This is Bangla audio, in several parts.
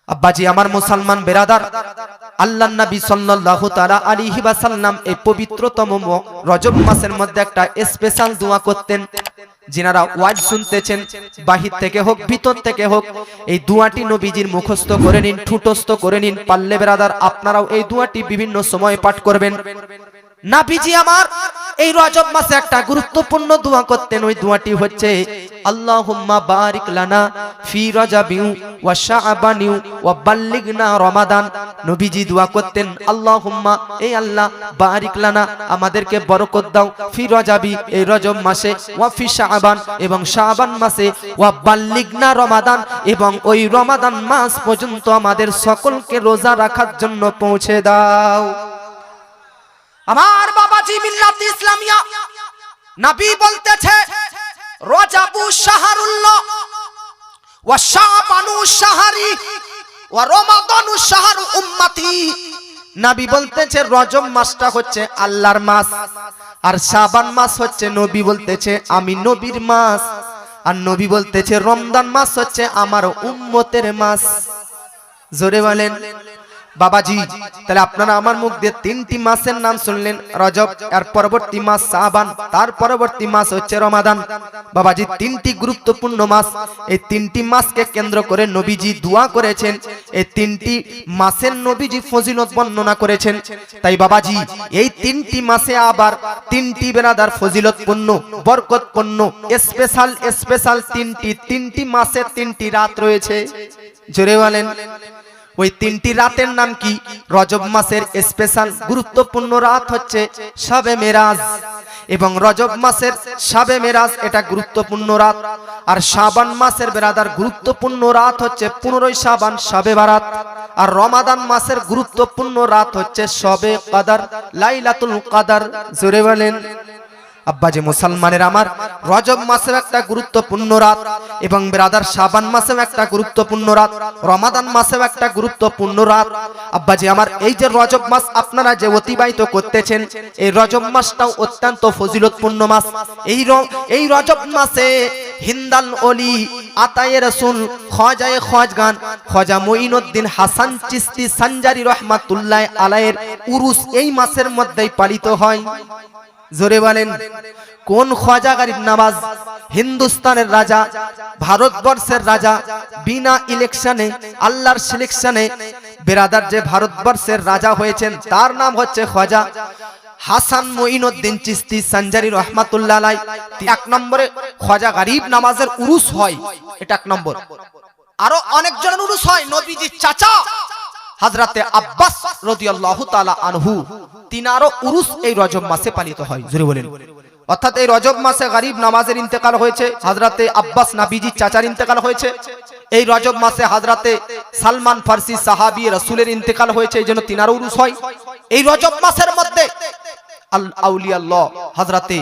আব্বাজি আমার মুসলমান বেরাদার, আল্লাহর নবী সাল্লাল্লাহু তাআলা আলাইহি ওয়াসাল্লাম এই পবিত্রতম রজব মাসের মধ্যে একটা স্পেশাল দোয়া করতেন। যিনারা ওয়াজ শুনতেছেন বাহির থেকে হোক ভিতর থেকে হোক, এই দোয়াটি নবীজির মুখস্থ করে নিন, ঠুটস্থ করে নিন। পারলে বেরাদার আপনারাও এই দোয়াটি বিভিন্ন সময় পাঠ করবেন। নবীজি আমার এই রজব মাসে একটা গুরুত্বপূর্ণ দোয়া করতেন। ওই দোয়াটি হচ্ছে আল্লাহুম্মা বারিক লানা ফি রজবিউ ওয়া শাবানিউ ওয়া বাল্লিগনা রমাদান। নবীজি দোয়া করতেন আল্লাহুম্মা, এই আল্লাহ, বারিক লানা, আমাদেরকে বরকত দাও, ফি রজবি, এই রজব মাসে, ওয়া ফি শাবান, এবং শাবান মাসে, ওয়া বাল্লিগনা রমাদান, এবং ওই রমাদান মাস পর্যন্ত আমাদের সকলকে রোজা রাখার জন্য পৌঁছে দাও। আমার বাবাজি মিল্লাত ইসলামিয়া, নবী বলতেছে রজবু শাহরুল্লাহ ওয়া শাবানু শাহরি ওয়া রমাদানু শাহরু উম্মতি। নবী বলতেছে রজব মাসটা হচ্ছে আল্লাহর মাস, আর শাবান মাস হচ্ছে, নবী বলতেছে, আমি নবীর মাস, আর নবী বলতেছে রমজান মাস হচ্ছে আমার উম্মতের মাস। জোরে বলেন বাবাজি। তাহলে আপনারা আমার মুখ দিয়ে তিনটি মাসের নাম শুনলেন, রজব, এর পরবর্তী মাস শাবান, তার পরবর্তী মাস হচ্ছে রমাদান। বাবাজি তিনটি গুরুত্বপূর্ণ মাস, এই তিনটি মাসকে কেন্দ্র করে নবীজি দোয়া করেছেন, এই তিনটি মাসের নবীজি ফজিলত বর্ণনা করেছেন। তাই বাবাজি এই তিনটি মাসে আবার তিনটি বেরাদার ফজিলতপূর্ণ, বরকতপূর্ণ, স্পেশাল স্পেশাল তিনটি মাসের তিনটি রাত রয়েছে। জোরে বলেন ওই তিনটি রাতের নাম কি? রজব মাসের স্পেশাল গুরুত্বপূর্ণ রাত হচ্ছে শবে মেরাজ, এবং রজব মাসের শবে মেরাজ এটা গুরুত্বপূর্ণ রাত। আর শাবান মাসের বেরাদার গুরুত্বপূর্ণ রাত হচ্ছে 15 শাবান, শবে বারাত। আর রমাদান মাসের গুরুত্বপূর্ণ রাত হচ্ছে শবে কদর, লাইলাতুল কদর। জোরে বলেন আব্বাজি মুসলমানের আমার, রজব মাসের একটা গুরুত্বপূর্ণ রাত, এবং ব্রাদার শাবান মাসেও একটা গুরুত্বপূর্ণ রাত, রমাদান মাসেও একটা গুরুত্বপূর্ণ রাত। আব্বাজি আমার এই যে রজব মাস আপনারা যে অতিবাহিত করতেছেন, এই রজব মাসটাও অত্যন্ত ফজিলতপূর্ণ মাস। এই রজব মাসে হিন্দাল ওলি, আতায়ে রাসূল, খাজায়ে খাজগান, খাজা মুঈনুদ্দিন হাসান চিশতি সানজারি রহমাতুল্লাহ আলাইহির উরুস এই মাসের মধ্যেই পালিত হয়। জোরে বলেন কোন খাজা গরিব নওয়াজ, হিন্দুস্তানের রাজা, ভারতবর্ষের রাজা, বিনা ইলেকশনে, আল্লাহর সিলেকশনে বেরাদার যে ভারতবর্ষের রাজা হয়েছেন তার নাম হচ্ছে খাজা হাসান মুঈনুদ্দিন চিশতি সানজারি রহমাতুল্লাহ আলাইহি। 1 নম্বরে খাজা গরিব নওয়াজের উরুস হয়, এটা 1 নম্বর। আরো অনেকজনের উরুস হয়, নবীজির চাচা হযরতে আব্বাস রাদিয়াল্লাহু তাআলা আনহু, তিনারও উরুস এই রজব মাসে পালিত হয়। জোরে বলেন। অর্থাৎ এই রজব মাসে গরিব নওয়াজের ইন্তেকাল হয়েছে, হযরতে আব্বাস নবীজির চাচার ইন্তেকাল হয়েছে। এই রজব মাসে হযরতে সালমান ফারসি সাহাবী রাসূলের ইন্তেকাল হয়েছে, এইজন্য তিনারও উরুস হয়। এই রজব মাসের মধ্যে আল আউলিয়াল্লাহ হযরতে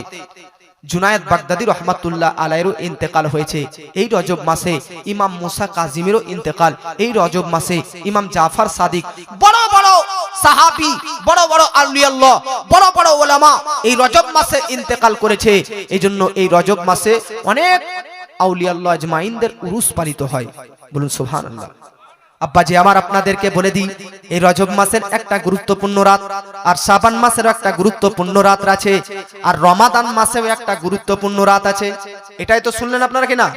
জুনায়েদ বাগদাদী রহমাতুল্লাহ আলাইহিরও ইন্তেকাল হয়েছে। এই রজব মাসে ইমাম মুসা কাজিমেরও ইন্তেকাল। এই রজব মাসে ইমাম জাফর সাদিক, বড় বড় সাহাবী, বড় বড় আউলিয়াল্লাহ, বড় বড় উলামা এই রজব মাসে ইন্তেকাল করেছে। এইজন্য এই রজব মাসে অনেক আউলিয়াল্লাহ আজমাইনদের উরুস পালিত হয়। বলুন সুবহানাল্লাহ। আব্বাজি আমার আপনাদেরকে বলে দিই, এই রজব মাসের একটা গুরুত্বপূর্ণ রাত, আর শাবান মাসের একটা গুরুত্বপূর্ণ রাত আছে, আর রমাদান মাসেও একটা গুরুত্বপূর্ণ রাত আছে। এটাই তো শুনলেন আপনারা কিনা?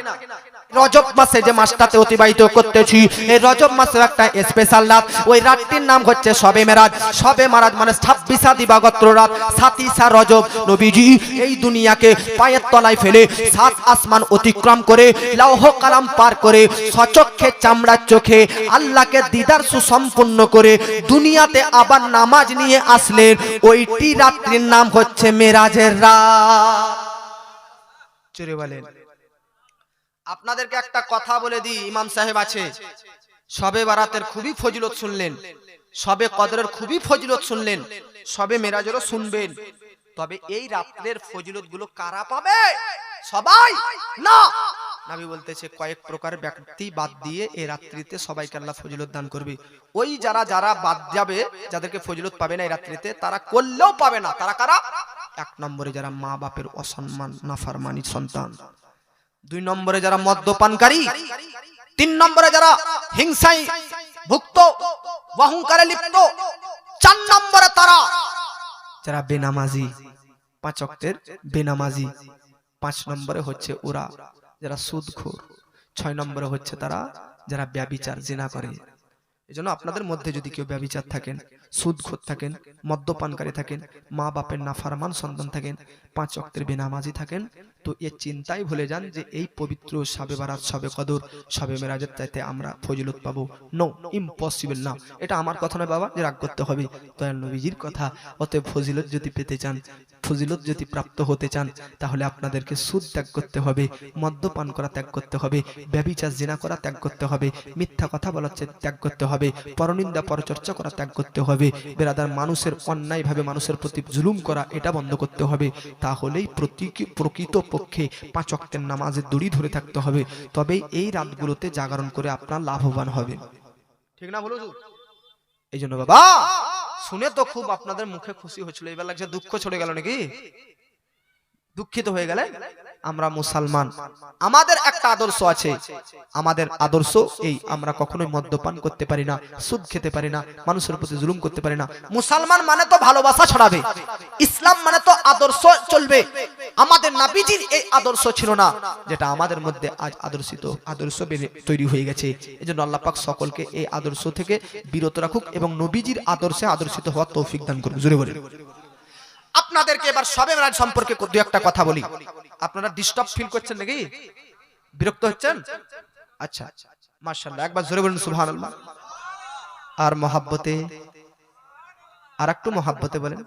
রজব মাসে যে মাসটাতে অতিবাহিত করতেছি, এই রজব মাসে একটা স্পেশাল রাত, ওই রাতটির নাম হচ্ছে শবে মেরাজ। শবে মেরাজ মানে 26 দিবাগত রাত, 27 রজব নবীজি এই দুনিয়াকে পায়ের তলায় ফেলে 7 আসমান অতিক্রম করে, লৌহ কালাম পার করে, সচক্ষে চামড়ার চোখে আল্লাহকে দিদার সুসম্পন্ন করে দুনিয়াতে আবার নামাজ নিয়ে আসলেন। ওইটি রাত্রির নাম হচ্ছে মেরাজের রাত। চলে বলেন। আপনাদেরকে একটা কথা বলে দিই, ইমাম সাহেব আছে, শবে বারাতের খুবই ফজিলত শুনলেন, শবে কদরের খুবই ফজিলত শুনলেন, শবে মেরাজেরও শুনবেন। তবে এই রাতের ফজিলত গুলো কারা পাবে? সবাই না। নবী বলতেছে কয়েক প্রকার ব্যক্তি বাদ দিয়ে এই রাত্রিতে সবাইকে আল্লাহ ফজিলত দান করবে। ওই যারা বাদ যাবে, যাদেরকে ফজিলত পাবে না এই রাত্রিতে, তারা করলেও পাবে না। তারা কারা? 1 নম্বরে যারা মা বাপের অসম্মান নাফরমানির সন্তান, 2 নম্বরে যারা মদ্যপানকারী, 3 নম্বরে যারা হিংসায় ভুক্ত অহংকারে লিপ্ত। 4 নম্বরে তারা যারা বেনামাজি, 5 ওয়াক্তের বেনামাজি। 5 নম্বরে হচ্ছে ওরা যারা সুদখোর। 6 নম্বরে হচ্ছে তারা যারা ব্যভিচার জিনা করে। এজন্য আপনাদের মধ্যে যদি কেউ ব্যভিচার থাকেন, সুদখোর থাকেন, মদ্যপানকারী থাকেন, মা বাপের নাফরমান সন্তান থাকেন, 5 ওয়াক্তের বেনামাজি থাকেন, তো এর চিন্তাই ভুলে যান যে এই পবিত্র শবে বারাত, শবে কদর, শবে মেরাজের চাইতে আমরা ফজিলত পাবো। নো, ইম্পসিবল না। এটা আমার কথা নয় বাবা যে রাগ করতে হবে, দয়াল নবীজির কথা। অতএব ফজিলত যদি পেতে চান, ফজিলত যদি প্রাপ্ত হতে চান, তাহলে আপনাদেরকে সুদ ত্যাগ করতে হবে, মদ্যপান করা ত্যাগ করতে হবে, ব্যভিচার জিনা করা ত্যাগ করতে হবে, মিথ্যা কথা বলা ত্যাগ করতে হবে, পরনিন্দা পরচর্চা করা ত্যাগ করতে হবে, বেরাদার মানুষের অন্যায়ভাবে মানুষের প্রতি জুলুম করা এটা বন্ধ করতে হবে। তাহলেই প্রকৃত পক্ষে 5 ওয়াক্তের নামাজের দড়ি ধরে থাকতে হবে। তবেই এই রাতগুলোতে জাগরণ করে আপনার লাভবান হবে। ঠিক না বলো? এই জন্য বাবা শুনে তো খুব আপনাদের মুখে খুশি হচ্ছিল, এবার লাগছে দুঃখ ছড়ে গেল নাকি? দুঃখিত হয়ে গেলে? আমরা মুসলমান, আমাদের একটা আদর্শ আছে। আমাদের আদর্শ এই, আমরা কখনোই মদ্যপান করতে পারি না, সুদ খেতে পারি না, মানুষের প্রতি জুলুম করতে পারি না। মুসলমান মানে তো ভালোবাসা ছড়াবে, ইসলাম মানে তো আদর্শ চলবে। আমাদের নবীজির এই আদর্শ ছিল না, যেটা আমাদের মধ্যে আজ আদর্শ তৈরি হয়ে গেছে। এজন্য আল্লাহ পাক সকলকে এই আদর্শ থেকে বিরত রাখুক এবং নবীজির আদর্শে আদর্শিত হওয়ার তৌফিক দান করুক। জোরে বলেন। আপনাদেরকে এবার শবে মেরাজ সম্পর্কে দু একটা কথা বলি। আপনারা ডিস্টার্ব ফিল করছেন নাকি? বিরক্ত হচ্ছেন? আচ্ছা, মাশাআল্লাহ, একবার জোরে বলুন সুবহানাল্লাহ। আর মহাব্বতে, আর একটু মহাব্বতে বলেন।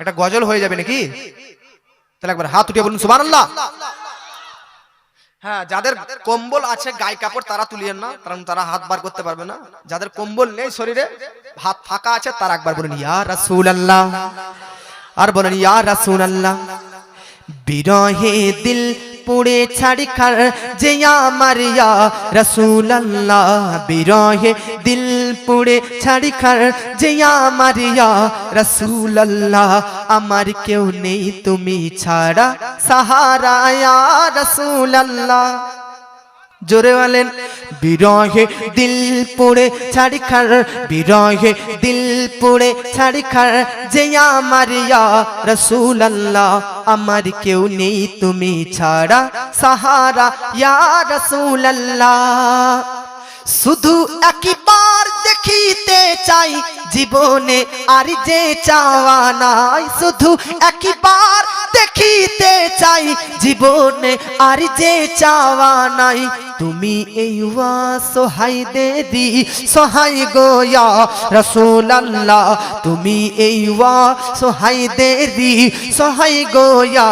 একটা গজল হয়ে যাবে নাকি? তাহলে একবার হাত উঠিয়ে বলুন সুবহানাল্লাহ। হ্যাঁ, যাদের কম্বল আছে গায়ে কাপড় তারা তুলিয়েন না, কারণ তারা হাত বার করতে পারবে না। যাদের কম্বল নেই শরীরে, হাত ফাঁকা আছে, তারা একবার বলেন ইয়া রাসূলুল্লাহ। আর বলেন ইয়া রাসূলুল্লাহ। বিরহে দিল পুড়ে ছাড়ি খার যে আমার ইয়া রাসূলুল্লাহ, বিরহে দিল পুড়ে ছাড়ি খার যে আমার ইয়া রাসূলুল্লাহ, আমার কেউ নেই তুমি ছাড়া সাহারা ইয়া রাসূলুল্লাহ। জোরে বলেন। বিরহে দিল পুড়ে ছাড়ি খার, বিরহে দিল পুড়ে ছাড়ি খার যে আমার ইয়া রাসূলুল্লাহ, আমার কেউ নেই তুমি ছাড়া সাহারা ইয়া রাসূলুল্লাহ। শুধু একবার দেখিতে চাই জীবনে আর যে চাওয়া নাই, শুধু একবার দেখিতে চাই জীবনে আর যে চাওয়া নাই, তুমি এই সহায় দেরি সহায় গো ইয়া রাসূলুল্লাহ, তুমি এই সহায় দেরি সহায় গো ইয়া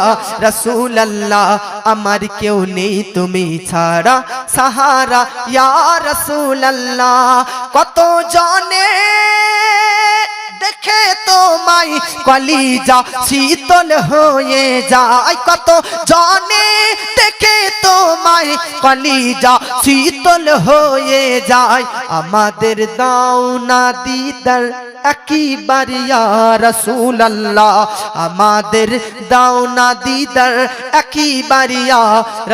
রাসূলুল্লাহ, আমার কেউ নেই তুমি ছাড়া সাহারা ইয়া রাসূলুল্লাহ। কত জনে দেখে তোমায় কলিজা শীতল হয়ে যায়, কত জনে দেখে তোমায় কলিজা শীতল হয়ে যায়, আমাদের দাও না দিদার একবার ইয়া রাসূলুল্লাহ, আমাদের দাও না দিদার একবার ইয়া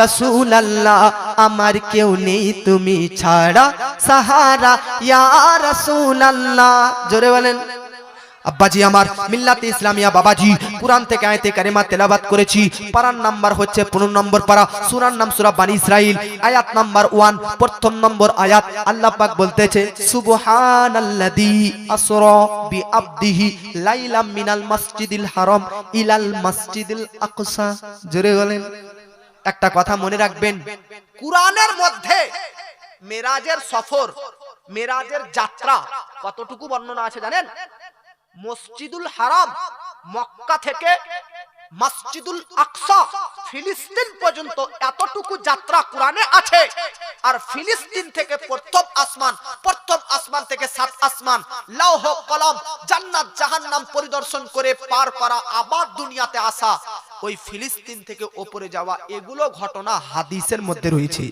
রাসূলুল্লাহ, আমার কেউ নেই তুমি ছাড়া সাহারা ইয়া রাসূলুল্লাহ। জোরে বলেন। আব্বাজি আমার মিল্লাতে ইসলামিয়া বাবাজি কুরআন থেকে আয়াতে কারিমা তেলাওয়াত করেছি। পারার নাম্বার হচ্ছে 15 নম্বর পারা, সূরার নাম সূরা বানী ইসরাইল, আয়াত নাম্বার 1, প্রথম নম্বর আয়াত। আল্লাহ পাক বলতেছে সুবহানাল্লাযী আসরা বিআবদিহি লাইলাম মিনাল মাসজিদিল হারাম ইলাল মাসজিদিল আকসা। জোরে বলেন। একটা কথা মনে রাখবেন, কুরআনের মধ্যে মেরাজের সফর, মেরাজের যাত্রা কতটুকু বর্ণনা আছে জানেন? মসজিদুল হারাম মক্কা থেকে মসজিদুল আকসা ফিলিস্তিন পর্যন্ত এতটুকু যাত্রা কোরআনে আছে। আর ফিলিস্তিন থেকে প্রথম আসমান থেকে 7 আসমান, লৌহ কলম, জান্নাত জাহান্নাম পরিদর্শন করে পার করা, আবার দুনিয়াতে আসা, ওই ফিলিস্তিন থেকে উপরে যাওয়া, এগুলো ঘটনা হাদিসের মধ্যে রয়েছে।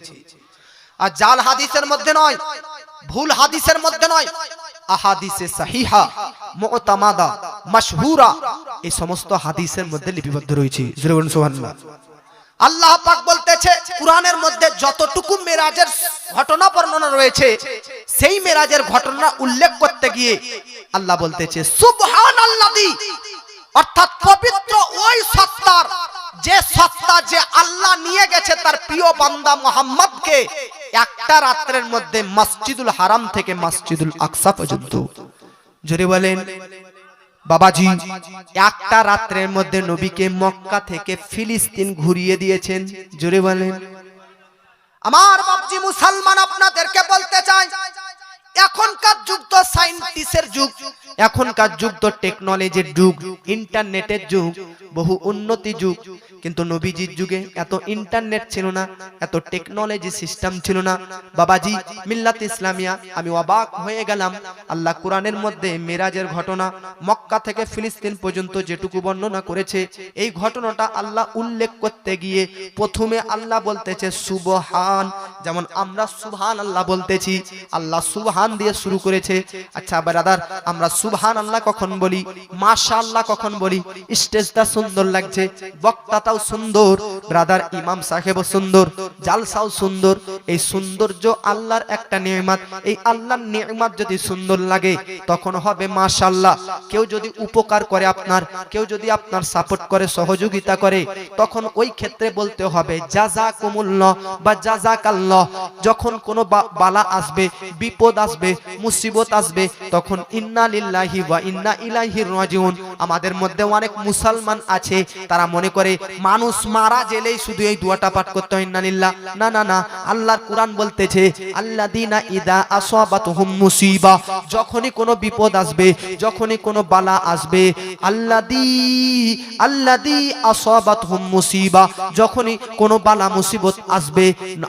আর জাল হাদিসের মধ্যে নয়, ভুল হাদিসের মধ্যে নয়, আহাদিসে সাহিহা মুতামাদা মাশহুরা, এই সমস্ত হাদিসের মধ্যে লিপিবদ্ধ রয়েছে। জোরে বলুন সুবহানাল্লাহ। আল্লাহ পাক বলতেছে কুরআনের মধ্যে যতটুকু মেরাজের ঘটনা বর্ণনা রয়েছে সেই মেরাজের ঘটনা উল্লেখ করতে গিয়ে আল্লাহ বলতেছে সুবহানাল্লাযী, অর্থাৎ পবিত্র ওই সত্তার, যে সত্তা যে আল্লাহ নিয়ে গেছে তার প্রিয় বান্দা মুহাম্মদকে একটা রাতের মধ্যে মসজিদুল হারাম থেকে মসজিদুল আকসা পর্যন্ত। জোরে বলেন বাবাজি, একটা রাতের মধ্যে নবীকে মক্কা থেকে ফিলিস্তিন ঘুরিয়ে দিয়েছেন। জোরে বলেন। আমার বাপজি মুসলমান, আপনাদেরকে বলতে চাই এখনকার যুগ তো সায়েন্টিস্টের যুগ, এখনকার যুগ তো টেকনোলজির যুগ, ইন্টারনেটের যুগ, বহু উন্নতি যুগ। কিন্তু নবীজির যুগে এত ইন্টারনেট ছিল না, এত টেকনোলজি সিস্টেম ছিল না। বাবাজি মিল্লাত ইসলামিয়া, আমি অবাক হয়ে গেলাম। আল্লাহ কোরআনের মধ্যে মেরাজের ঘটনা মক্কা থেকে ফিলিস্তিন পর্যন্ত যেটুকু বর্ণনা করেছে, এই ঘটনাটা আল্লাহ উল্লেখ করতে গিয়ে প্রথমে আল্লাহ বলতেছে সুবহান। যেমন আমরা সুবহান আল্লাহ বলতেছি, আল্লাহ সুবহান দিয়ে শুরু করেছে। আচ্ছা ব্রাদার, আমরা সুবহান আল্লাহ কখন বলি, মাশাআল্লাহ কখন বলি? স্টেজটা সুন্দর লাগছে, বক্তাটাও সুন্দর, ব্রাদার ইমাম সাহেবও সুন্দর, জালসাও সুন্দর। এই সৌন্দর্য আল্লাহর একটা নিয়ামত। এই আল্লাহর নিয়ামত যদি সুন্দর লাগে তখন হবে মাশাআল্লাহ। কেউ যদি উপকার করে আপনার, কেউ যদি আপনার সাপোর্ট করে, সহযোগিতা করে, তখন ওই ক্ষেত্রে বলতে হবে জাযাকুমুল্লাহ বা জাযাকাল্লাহ। যখন কোনো বালা আসবে, বিপদ আসবে, মুসিবত আসবে, তখন ইন্না লিল্লাহি ওয়া ইন্না ইলাইহি রাজিউন। আমাদের মধ্যে অনেক মুসলমান আছে, তারা মনে করে মানুষ মারা গেলেই শুধু এই দোয়াটা পাঠ করতে হয়, ইন্না লিল্লাহ। না না না, আল্লাহর কোরআন বলতেছে আল্লাযীনা ইযা আসাবাতুহুম মুসিবা, যখনই কোনো বিপদ আসবে, যখনই কোনো বালা আসবে, আল্লাযী আসাবাতুহুম মুসিবা, যখনই কোনো বালা মুসিবত আসবে,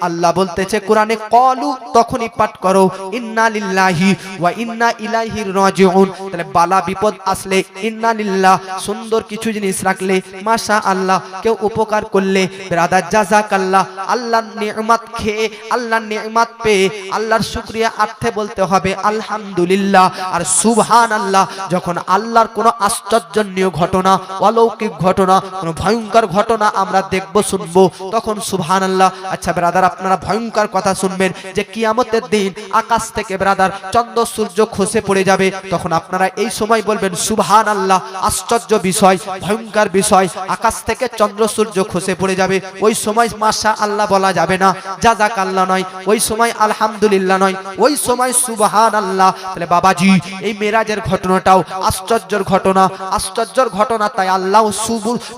আল্লাহ বলতেছে কোরআনে ক্বালু, তখনই পাঠ করো ইন্না লিল্লাহি ওয়া ইন্না ইলাইহি রাজিউন। তাহলে বালা বিপদ আসলে ইন্না লিল্লাহ, সুন্দর কিছু জিনিস রাখলে মাশাআল্লাহ, কেউ উপকার করলে ব্রাদার জাযাকাল্লাহ। আল্লাহর নিয়ামত খেয়ে, আল্লাহর নিয়ামত পেয়ে আল্লাহর শুকরিয়া আর্থে বলতে হবে আলহামদুলিল্লাহ। আর সুবহানাল্লাহ, যখন আল্লাহর কোনো আশ্চর্যজনক ঘটনা, অলৌকিক ঘটনা, কোনো ভয়ঙ্কর ঘটনা আমরা দেখব, শুনবো, তখন সুবহানাল্লাহ। আচ্ছা ব্রাদার, আপনারা ভয়ঙ্কর কথা শুনবেন যে কিয়ামতের দিন আকাশ থেকে ব্রাদার চন্দ্র সূর্য খসে পড়ে যাবে, তখন আপনারা এই সময় বলবেন সুবহানাল্লাহ। আশ্চর্য বিষয়, ভয়ঙ্কর বিষয়, আকাশ থেকে চন্দ্র সূর্য খসে পড়ে যাবে। ওই সময় মাশাআল্লাহ বলা যাবে না, জাযাকাল্লাহ নয়, ওই সময় আলহামদুলিল্লাহ নয়, ওই সময় সুবহানাল্লাহ। তাহলে বাবাজি এই মেরাজের ঘটনাটাও আশ্চর্যের ঘটনা, আশ্চর্যের ঘটনা। তাই আল্লাহ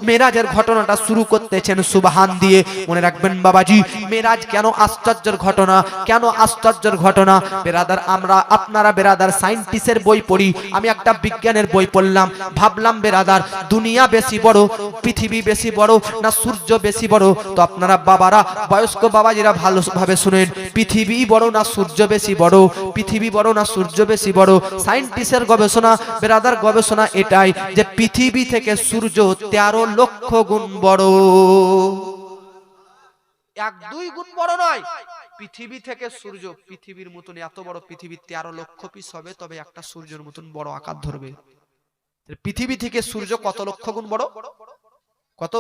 মেরাজের ঘটনাটা শুরু করতেছেন সুবহান দিয়ে। মনে রাখবেন বাবাজি, মেরাজ কেন আশ্চর্যের ঘটনা, কেন আশ্চর্যের ঘটনা? বেরাদার, আমরা আপনারা বেরাদার সায়েন্টিস্টের বই পড়ি, আমি একটা বিজ্ঞানের বই পড়লাম, ভাবলাম বেরাদার দুনিয়া বেশি বড়, পৃথিবী বেশি বড় না সূর্য বেশি বড়? তো আপনারা বাবারা, বয়স্ক বাবাজিরা ভালোভাবে শুনেন, পৃথিবী বড় না সূর্য বেশি বড়? পৃথিবী বড় না সূর্য বেশি বড়? সায়েন্টিস্টের গবেষণা বেরাদার, গবেষণা এটাই যে পৃথিবী থেকে সূর্য 13 লক্ষ গুণ বড়। 1-2 গুণ বড় নয়, পৃথিবী থেকে সূর্য, পৃথিবীর মতন এত বড় পৃথিবী 13 লক্ষ পিস হবে, তবে একটা সূর্যের মতন বড় আকার ধরবে। পৃথিবী থেকে সূর্য কত লক্ষ গুণ বড়? কত?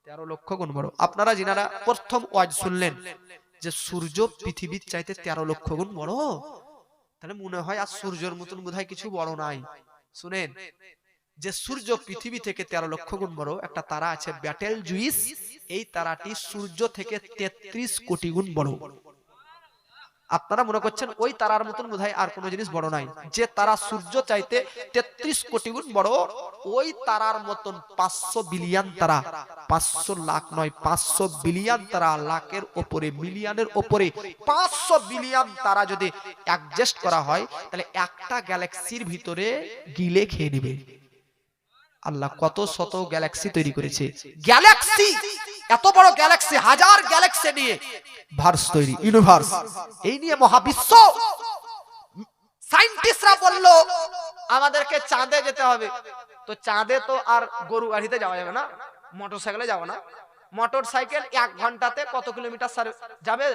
13 লক্ষ গুণ বড়। আপনারা যিনারা প্রথম ওয়াজ শুনলেন যে সূর্য পৃথিবীর চাইতে 13 লক্ষ গুণ বড়, তাহলে মনে হয় আর সূর্যের মতন বোধহয় কিছু বড় নাই। শুনেন, যে সূর্য পৃথিবী থেকে 13 লক্ষ গুণ বড়, একটা তারা আছে ব্যাটেল জুইস, এই তারাটি সূর্য থেকে 33 কোটি গুণ বড়। আপনারা মনে করছেন ওই তারার মতন বোধহয় আর কোনো জিনিস বড় নাই। যে তারা সূর্য চাইতে 33 কোটি গুণ বড়, ওই তারার মতন 500 বিলিয়ন তারা, 500 লাখ নয়, 500 বিলিয়ন তারা, লাখের উপরে, মিলিয়নের উপরে 500 বিলিয়ন তারা যদি অ্যাডজাস্ট করা হয়, তাহলে একটা গ্যালাক্সির ভিতরে গিলে খেয়ে নেবে। আল্লাহ কত শত গ্যালাক্সি তৈরি করেছে। গ্যালাক্সি, এত বড় গ্যালাক্সি, হাজার গ্যালাক্সি নিয়ে ভার্স তৈরি, ইউনিভার্স, এই নিয়ে মহাবিশ্ব। সায়েন্টিস্টরা বলল আমাদেরকে চাঁদে যেতে হবে। তো চাঁদে তো আর গরু গাড়িতে যাওয়া যাবে না, মোটরসাইকেলে যাওয়া না। মোটরসাইকেল 1 ঘন্টাতে কত কিলোমিটার যাবে?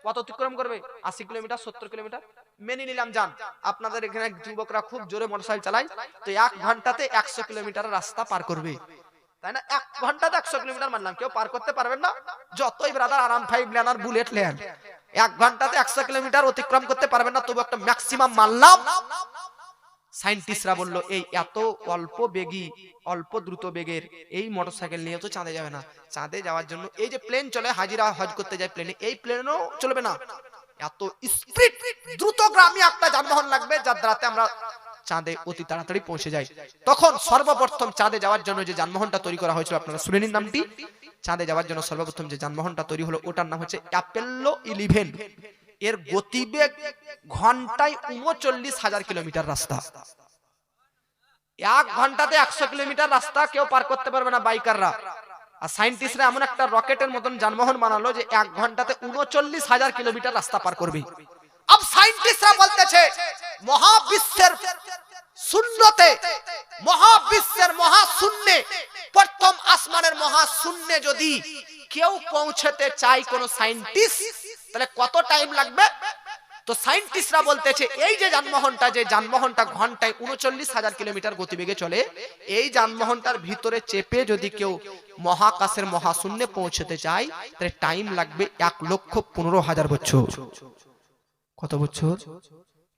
কত অতিক্রম করবে? 80 কিলোমিটার, 70 কিলোমিটার। মেনে নিলাম যান, আপনাদের এখানে যুবকরা খুব জোরে মোটরসাইকেল চালায়, তো 1 ঘন্টাতে 100 কিলোমিটার রাস্তা পার করবে। তাই না? 1 ঘন্টাতে 100 কিলোমিটার মানলাম, কেউ পার করতে পারবেন না। যতই ব্রাদার আরাম 5 নেন আর বুলেট নেন, 1 ঘন্টাতে 100 কিলোমিটার অতিক্রম করতে পারবেন না, তবু একটা ম্যাক্সিমাম মানলাম। সায়েন্টিস্টরা বলল এই এত অল্প বেগী, অল্প দ্রুত বেগের এই মোটরসাইকেল নিয়ে তো চাঁদে যাবে না। চাঁদে যাওয়ার জন্য এই যে প্লেন চলে, হাজিরা হজ করতে যায় প্লেনে, এই প্লেনও চলবে না। এত স্পিড দ্রুতগামী একটা যানবাহন লাগবে যার দ্বারাতে আমরা চাঁদে অতি তাড়াতাড়ি পৌঁছে যাই। তখন সর্বপ্রথম চাঁদে যাওয়ার জন্য যে যানবাহনটা তৈরি করা হয়েছিল, আপনারা শুনে নিন নামটি। চাঁদে যাওয়ার জন্য সর্বপ্রথম যে যানবাহনটা তৈরি হলো ওটার নাম হচ্ছে অ্যাপোলো 11। এর গতিবেগ ঘন্টায় 39,000 কিলোমিটার রাস্তা। 1 ঘন্টাতে 100 কিলোমিটার রাস্তা কেউ পার করতে পারবে না বাইকাররা। আর সায়েন্টিস্টরা এমন একটা রকেটের মতন যানবাহন বানালো যে 1 ঘন্টাতে 39,000 কিলোমিটার রাস্তা পার করবে। अब সায়েন্টিস্টরা বলতেছে মহাবিশ্বের শূন্যতে, মহাবিশ্বের মহাশূন্যে, প্রথম আসমানের মহাশূন্যে যদি কেউ পৌঁছতে চায় কোন সায়েন্টিস্ট, তাহলে কত টাইম লাগবে? তো সায়েন্টিস্টরা বলতেছে এই যে যানবাহনটা ঘন্টায় 39,000 কিলোমিটার গতিবেগে চলে, এই যানবাহনটার ভিতরে চেপে যদি কেউ মহাকাশের মহাশূন্যে পৌঁছতে চায় তাহলে টাইম লাগবে 1,15,000 বছর। কত বছর?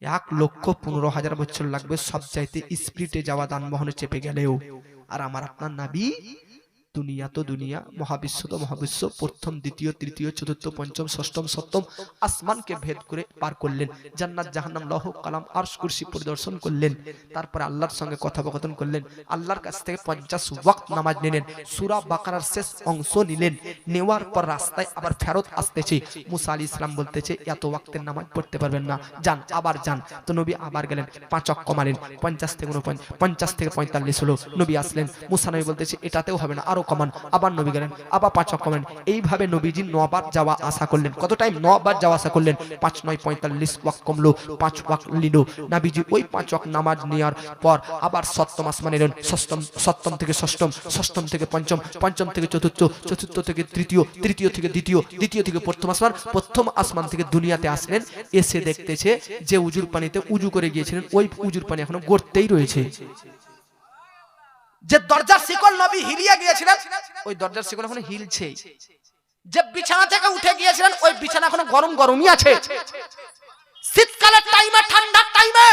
1,15,000 বছর লাগবে সবচাইতে স্পিডে যাওয়া যানবাহনে চেপে গেলেও। আর আমার আপনার নবী দুনিয়া তো দুনিয়া, মহাবিশ্ব তো মহাবিশ্ব, প্রথম দ্বিতীয় তৃতীয় চতুর্থ পঞ্চম ষষ্ঠম সপ্তম আসমানকে ভেদ করে পার করলেন। জান্নাত জাহান্নাম লৌহ কালাম আরশ কুরসি পরিদর্শন করলেন। তারপরে আল্লাহর সঙ্গে কথোপকথন করলেন। আল্লাহর কাছ থেকে 50 ওয়াক্ত নামাজ নিলেন। সূরা বাকারার শেষ অংশ নিলেন। নেওয়ার পর রাস্তায় আবার ফেরত আসতেছে। মুসা আলাইহিস সালাম বলতেছে এত ওয়াক্তের নামাজ পড়তে পারবেন না, যান আবার যান। তো নবী আবার গেলেন, 5 ওয়াক্ত কমালেন, 50 থেকে 49 থেকে 45 হলো। নবী আসলেন, মুসা নবী বলতেছে এটাতেও হবে না, আরো কমান। আবার নবী গেলেন, আবার 5 ওয়াক্ত কমালেন। এইভাবে নবীজি 9 বার যাওয়া আসা করলেন। কত টাইম? 9 বার যাওয়া আসা করলেন। 5 9 45 ওয়াক্ত কমলো, 5 ওয়াক্ত নিল। নবীজি ওই 5 ওয়াক্ত নামাজ নেওয়ার পর আবার সপ্তম আসমানে এলেন। সপ্তম থেকে ষষ্ঠম, ষষ্ঠম থেকে পঞ্চম, পঞ্চম থেকে চতুর্থ, চতুর্থ থেকে তৃতীয়, তৃতীয় থেকে দ্বিতীয়, দ্বিতীয় থেকে প্রথম আসমান, প্রথম আসমান থেকে দুনিয়াতে আসলেন। এসে দেখতেছে যে উজুর পানিতে উজু করে গিয়েছিলেন ওই উজুর পানি এখনো গড়তেই রয়েছে। যে দরজার শিকল নবী হিলিয়ে গিয়েছিলেন ওই দরজার শিকল এখনো হিলছে। যে বিছানা থেকে উঠে গিয়েছিলেন ওই বিছানা এখনো গরম গরমই আছে। শীতকালের টাইমে, ঠান্ডার টাইমে